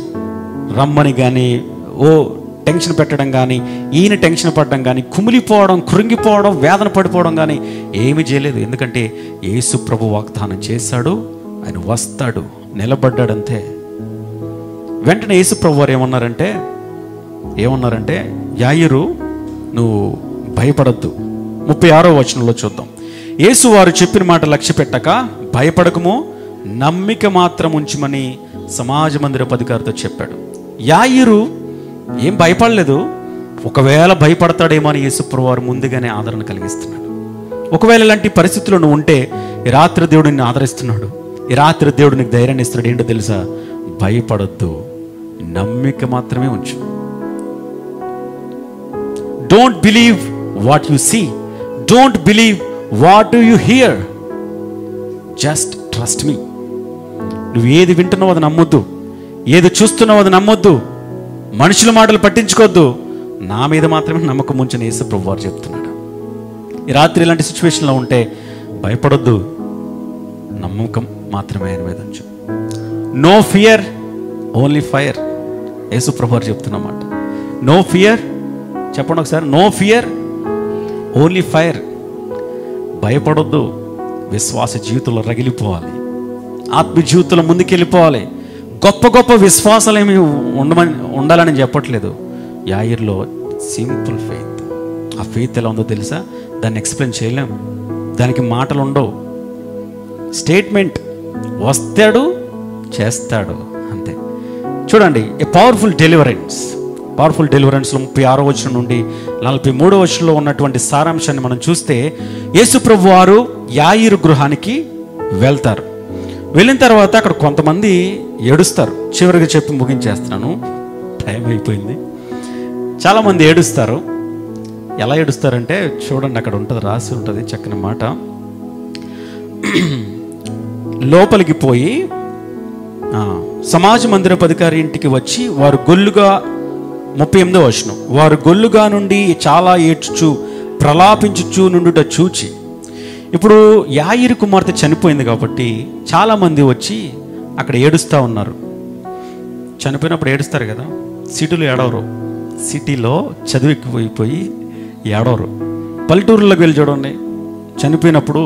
రమ్మని కానీ, టెన్షన్ పెట్టడం కానీ, ఈయన టెన్షన్ పడడం కానీ, కుమిలిపోవడం, కృంగిపోవడం, వేదన పడిపోవడం కానీ ఏమీ చేయలేదు. ఎందుకంటే యేసుప్రభు వాగ్దానం చేశాడు, ఆయన వస్తాడు, నిలబడ్డాడంతే. వెంటనే యేసుప్రభు వారు ఏమన్నారంటే యాయిరు, నువ్వు భయపడద్దు. 36వ వచనంలో చూద్దాం. యేసు వారు చెప్పిన మాట లక్ష్య పెట్టక భయపడకము, నమ్మిక మాత్రం ఉంచుమని సమాజ మందిరపు అధికారితో చెప్పాడు. యాయిరు ఏం భయపడలేదు. ఒకవేళ భయపడతాడేమో అని యేసుప్రభు వారు ముందుగానే ఆదరణ కలిగిస్తున్నాడు. ఒకవేళ ఇలాంటి పరిస్థితుల్లో నువ్వు ఉంటే ఈ రాత్రి దేవుడు నిన్ను ఆదరిస్తున్నాడు. ఈ రాత్రి దేవుడు నీకు ధైర్యాన్ని ఇస్తున్నాడు. ఏంటో తెలుసా? భయపడొద్దు, నమ్మిక మాత్రమే ఉంచు. Don't believe what you see, don't believe what you hear, just trust me. నువ్వు ఏది వింటున్నావు అది నమ్మొద్దు, ఏది చూస్తున్నావు అది నమ్మొద్దు, మనుషుల మాటలు పట్టించుకోవద్దు, నా మీద మాత్రమే నమ్మకం ఉంచని యేసుప్రభు వారు చెప్తున్నాడు. ఈ రాత్రి ఇలాంటి సిచ్యువేషన్లో ఉంటే భయపడొద్దు, నమ్మకం మాత్రమే ఆయన మీద ఉంచు. No fear, only fire. Yesuprabhu వారు చెప్తున్నమాట. నో ఫియర్, చెప్పండి ఒకసారి. No fear, only fire. భయపడొద్దు. విశ్వాస జీవితంలో రగిలిపోవాలి, ఆత్మ జీవితంలో ముందుకెళ్ళిపోవాలి. గొప్ప గొప్ప విశ్వాసాలు ఏమి ఉండాలని చెప్పట్లేదు. యాయిర్లో సింపుల్ ఫెయిత్. ఆ ఫెయిత్ ఎలా ఉందో తెలుసా? దాన్ని ఎక్స్ప్లెయిన్ చేయలేం, దానికి మాటలు ఉండవు. స్టేట్మెంట్, వస్తాడు, చేస్తాడు, అంతే. చూడండి, ఏ పవర్ఫుల్ డెలివరెన్స్. పవర్ఫుల్ డెలివరెన్స్లో 36వ వచనం నుండి 43వ వచనంలో ఉన్నటువంటి సారాంశాన్ని మనం చూస్తే, యేసుప్రభు వారు యాయిరు గృహానికి వెళ్తారు. వెళ్ళిన తర్వాత అక్కడ కొంతమంది ఏడుస్తారు. చివరిగా చెప్పి ముగించేస్తున్నాను, టైం అయిపోయింది. చాలామంది ఏడుస్తారు. ఎలా ఏడుస్తారంటే చూడండి, అక్కడ ఉంటుంది, రాసి ఉంటుంది చక్కని మాట. లోపలికి పోయి సమాజ మందిరపు అధికారి ఇంటికి వచ్చి వారు గొల్లుగా, 38వ వచనం, వారు గొల్లుగా నుండి చాలా ఏడ్చుచు ప్రలాపించుచు నుండుట చూచి. ఇప్పుడు యాయిరు కుమార్తె చనిపోయింది కాబట్టి చాలామంది వచ్చి అక్కడ ఏడుస్తూ ఉన్నారు. చనిపోయినప్పుడు ఏడుస్తారు కదా, సిటీలో ఏడవరు. సిటీలో చదువు ఎక్కువైపోయి ఏడవరు. పల్లెటూరులోకి వెళ్ళి చూడండి, చనిపోయినప్పుడు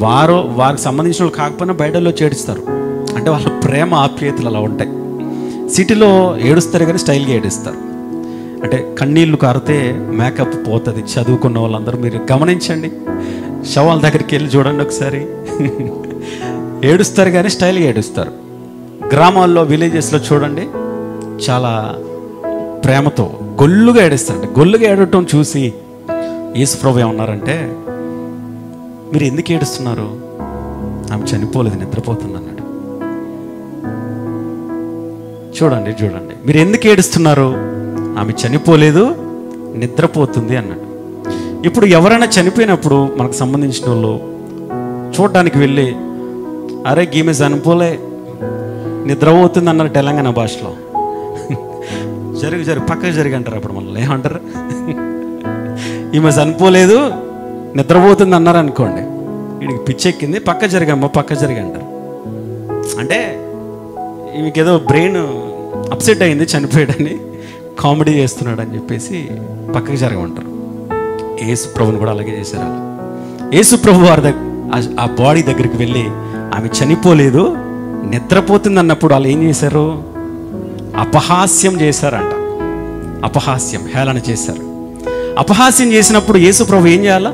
వారికి సంబంధించిన వాళ్ళు కాకపోయినా బయటలో చేడుస్తారు. అంటే వాళ్ళ ప్రేమ ఆప్యాయతలు అలా ఉంటాయి. సిటీలో ఏడుస్తారు కానీ స్టైల్గా ఏడుస్తారు. అంటే కన్నీళ్ళు కారితే మేకప్ పోతుంది. చదువుకున్న వాళ్ళందరూ మీరు గమనించండి, శవాల దగ్గరికి వెళ్ళి చూడండి ఒకసారి. ఏడుస్తారు కానీ స్టైల్గా ఏడుస్తారు. గ్రామాల్లో విలేజెస్లో చూడండి, చాలా ప్రేమతో గొల్లుగా ఏడుస్తారంటే, గొల్లుగా ఏడటం చూసి యేసుప్రభు ఏమన్నారంటే, మీరు ఎందుకు ఏడుస్తున్నారు? ఆమె చనిపోలేదు, నిద్రపోతుంది అన్నాడు. చూడండి చూడండి, మీరు ఎందుకు ఏడుస్తున్నారు? ఆమె చనిపోలేదు, నిద్రపోతుంది అన్నాడు. ఇప్పుడు ఎవరైనా చనిపోయినప్పుడు మనకు సంబంధించిన వాళ్ళు చూడడానికి వెళ్ళి, అరే ఈమె చనిపోలే, నిద్రపోతుంది అన్నారు తెలంగాణ భాషలో. జరుగు పక్కకు జరిగి అంటారు. అప్పుడు మనల్ని ఏమంటారు? ఈమె చనిపోలేదు, నిద్రపోతుంది అన్నారు అనుకోండి, వీడికి పిచ్చెక్కింది, పక్క జరిగమ్మ పక్క జరిగి అంటారు. అంటే ఈమెకి ఏదో బ్రెయిన్ అప్సెట్ అయింది, చనిపోయాడని కామెడీ చేస్తున్నాడు అని చెప్పేసి పక్కకి జరగమంటారు. యేసుప్రభుని కూడా అలాగే చేశారు. యేసుప్రభు వారి ఆ బాడీ దగ్గరికి వెళ్ళి, ఆమె చనిపోలేదు, నిద్రపోతుంది అన్నప్పుడు వాళ్ళు ఏం చేశారు? అపహాస్యం చేశారంట. అపహాస్యం, హేళన చేశారు. అపహాస్యం చేసినప్పుడు యేసుప్రభు ఏం చేయాలా?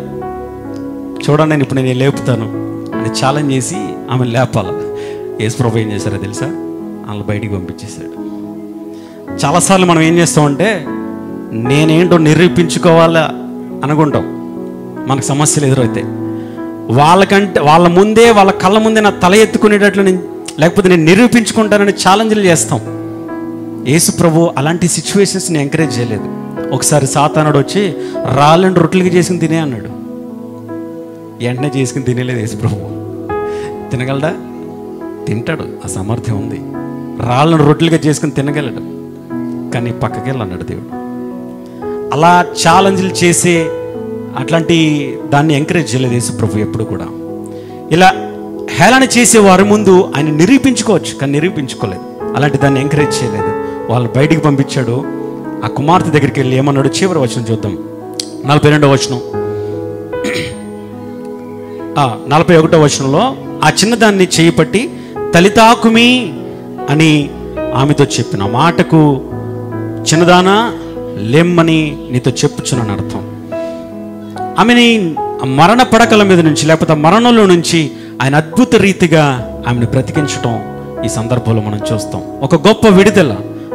చూడండి, నేను ఇప్పుడు నేను లేపుతాను అని ఛాలెంజ్ చేసి ఆమె లేపాల. యేసుప్రభు ఏం చేశారో తెలుసా? వాళ్ళని బయటికి పంపించేశాడు. చాలాసార్లు మనం ఏం చేస్తామంటే, నేనేంటో నిరూపించుకోవాలా అనుకుంటాం. మనకు సమస్యలు ఎదురైతే వాళ్ళ ముందే, వాళ్ళ కళ్ళ ముందే నా తల ఎత్తుకునేటట్లు లేకపోతే నేను నిరూపించుకుంటానని ఛాలెంజ్లు చేస్తాం. యేసుప్రభు అలాంటి సిచ్యువేషన్స్ని ఎంకరేజ్ చేయలేదు. ఒకసారి సాతానుడు వచ్చి రాళ్ళని రొట్టెలకి చేసుకుని తినే అన్నాడు. వెంటనే చేసుకుని తినేలేదు యేసుప్రభు. తినగలడా? తింటాడు, ఆ సామర్థ్యం ఉంది. రాళ్ళను రొట్టెలుగా చేసుకుని తినగలడు, కానీ పక్కకెళ్ళి అన్నాడు దేవుడు. అలా ఛాలెంజ్లు చేసే అట్లాంటి దాన్ని ఎంకరేజ్ చేయలేదు యేసుప్రభు ఎప్పుడు కూడా. ఇలా హేళన చేసే వారి ముందు ఆయన నిరూపించుకోవచ్చు, కానీ నిరూపించుకోలేదు. అలాంటి దాన్ని ఎంకరేజ్ చేయలేదు. వాళ్ళు బయటికి పంపించాడు. ఆ కుమార్తె దగ్గరికి వెళ్ళి ఏమన్నాడు? చివరి వచనం చూద్దాం, 42వ వచనం. 41వ వచనంలో, ఆ చిన్నదాన్ని చేయి పట్టి తలితాకుమి అని ఆమెతో చెప్పిన మాటకు, చిన్నదానా లెమ్మని నీతో చెప్పుచున్నాను అర్థం. ఆమెని మరణ పడకల మీద నుంచి, లేకపోతే మరణంలో నుంచి ఆయన అద్భుత రీతిగా ఆమెను బ్రతికించటం ఈ సందర్భంలో మనం చూస్తాం. ఒక గొప్ప విడుదల,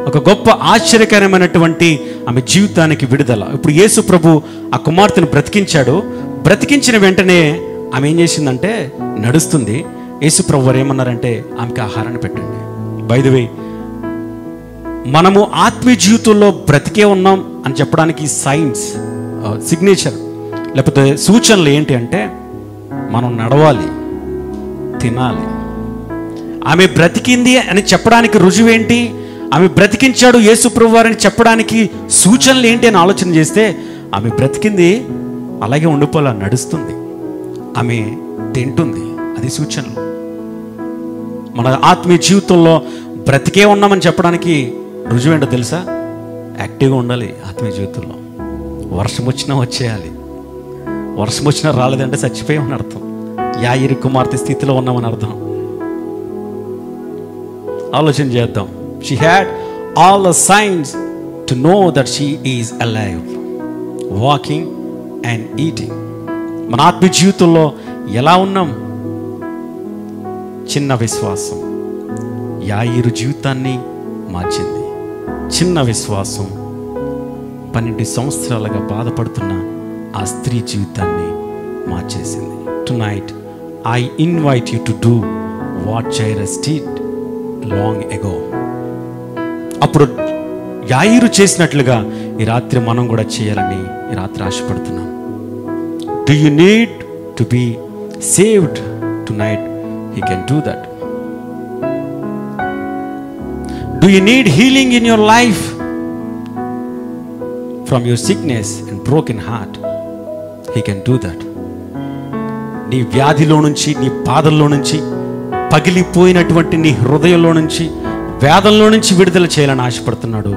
ఒక గొప్ప ఆశ్చర్యకరమైనటువంటి ఆమె జీవితానికి విడుదల. ఇప్పుడు యేసు ప్రభు ఆ కుమార్తెను బ్రతికించాడు. బ్రతికించిన వెంటనే ఆమె ఏం చేసిందంటే నడుస్తుంది. యేసు ప్రభు వారు ఏమన్నారంటే, ఆమెకి ఆహారాన్ని పెట్టండి. బై ది వే, మనము ఆత్మీయ జీవితంలో బ్రతికే ఉన్నాం అని చెప్పడానికి సైన్స్ సిగ్నేచర్ లేకపోతే సూచనలు ఏంటి అంటే, మనం నడవాలి, తినాలి. ఆమె బ్రతికింది అని చెప్పడానికి రుజువేంటి? ఆమె బ్రతికించాడు యేసు ప్రభు వారిని చెప్పడానికి సూచనలు ఏంటి అని ఆలోచన చేస్తే, ఆమె బ్రతికింది, అలాగే ఉండిపోలా నడుస్తుంది, ఆమె తింటుంది, అది సూచనలు. మన ఆత్మీయ జీవితంలో బ్రతికే ఉన్నామని చెప్పడానికి రుజువేంటో తెలుసా? యాక్టివ్గా ఉండాలి ఆత్మీయ జీవితంలో. వర్షం వచ్చినా వచ్చేయాలి, వర్షం వచ్చినా రాలేదంటే చచ్చిపోయామని అర్థం. యాయిరు కుమార్తె స్థితిలో ఉన్నామని అర్థం. ఆలోచన చేద్దాం. She had all the signs to know that she is alive, walking and eating. మన ఆత్మీయ జీవితంలో ఎలా ఉన్నాం? చిన్న విశ్వాసం యాయిరు జీవితాన్ని మార్చింది. చిన్న విశ్వాసం 12 సంవత్సరాలుగా బాధపడుతున్న ఆ స్త్రీ జీవితాన్ని మార్చేసింది. Tonight I invite you to do what Jairus did long ago. అప్పుడు యాయిరు చేసినట్లుగా ఈ రాత్రి మనం కూడా చేయాలని ఈ రాత్రి ఆశపడుతున్నాం. Do you need to be saved tonight? He can do that. Do you need healing in your life from your sickness and broken heart? He can do that. నీ వ్యాధిలో నుంచి, నీ బాధల్లో నుంచి, పగిలిపోయినటువంటి నీ హృదయంలో నుంచి వేదంలో నుంచి విడుదల చేయాలని ఆశపడుతున్నాడు.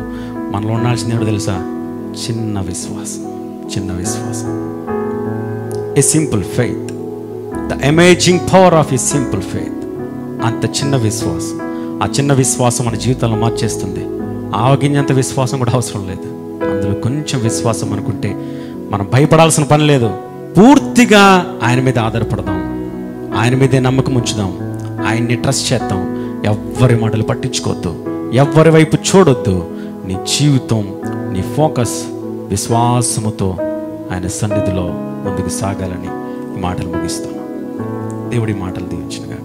మనలో ఉండాల్సింది ఏమిటో తెలుసా? చిన్న విశ్వాసం. చిన్న విశ్వాసం. ఏ simple faith, the amazing power of A simple faith. అంత చిన్న విశ్వాసం, ఆ చిన్న విశ్వాసం మన జీవితంలో మార్చేస్తుంది. ఆవగింజంత విశ్వాసం కూడా అవసరం లేదు. అందులో కొంచెం విశ్వాసం అనుకుంటే మనం భయపడాల్సిన పని లేదు. పూర్తిగా ఆయన మీద ఆధారపడదాం, ఆయన మీదే నమ్మకం ఉంచుదాం, ఆయన్ని ట్రస్ట్ చేద్దాం. ఎవ్వరి మాటలు పట్టించుకోవద్దు, ఎవ్వరి వైపు చూడొద్దు. నీ జీవితం, నీ ఫోకస్ విశ్వాసముతో ఆయన సన్నిధిలో ముందుకు సాగాలని ఈ మాటలు ముగిస్తాను. దేవుడి మాటలు దీవించునుగా.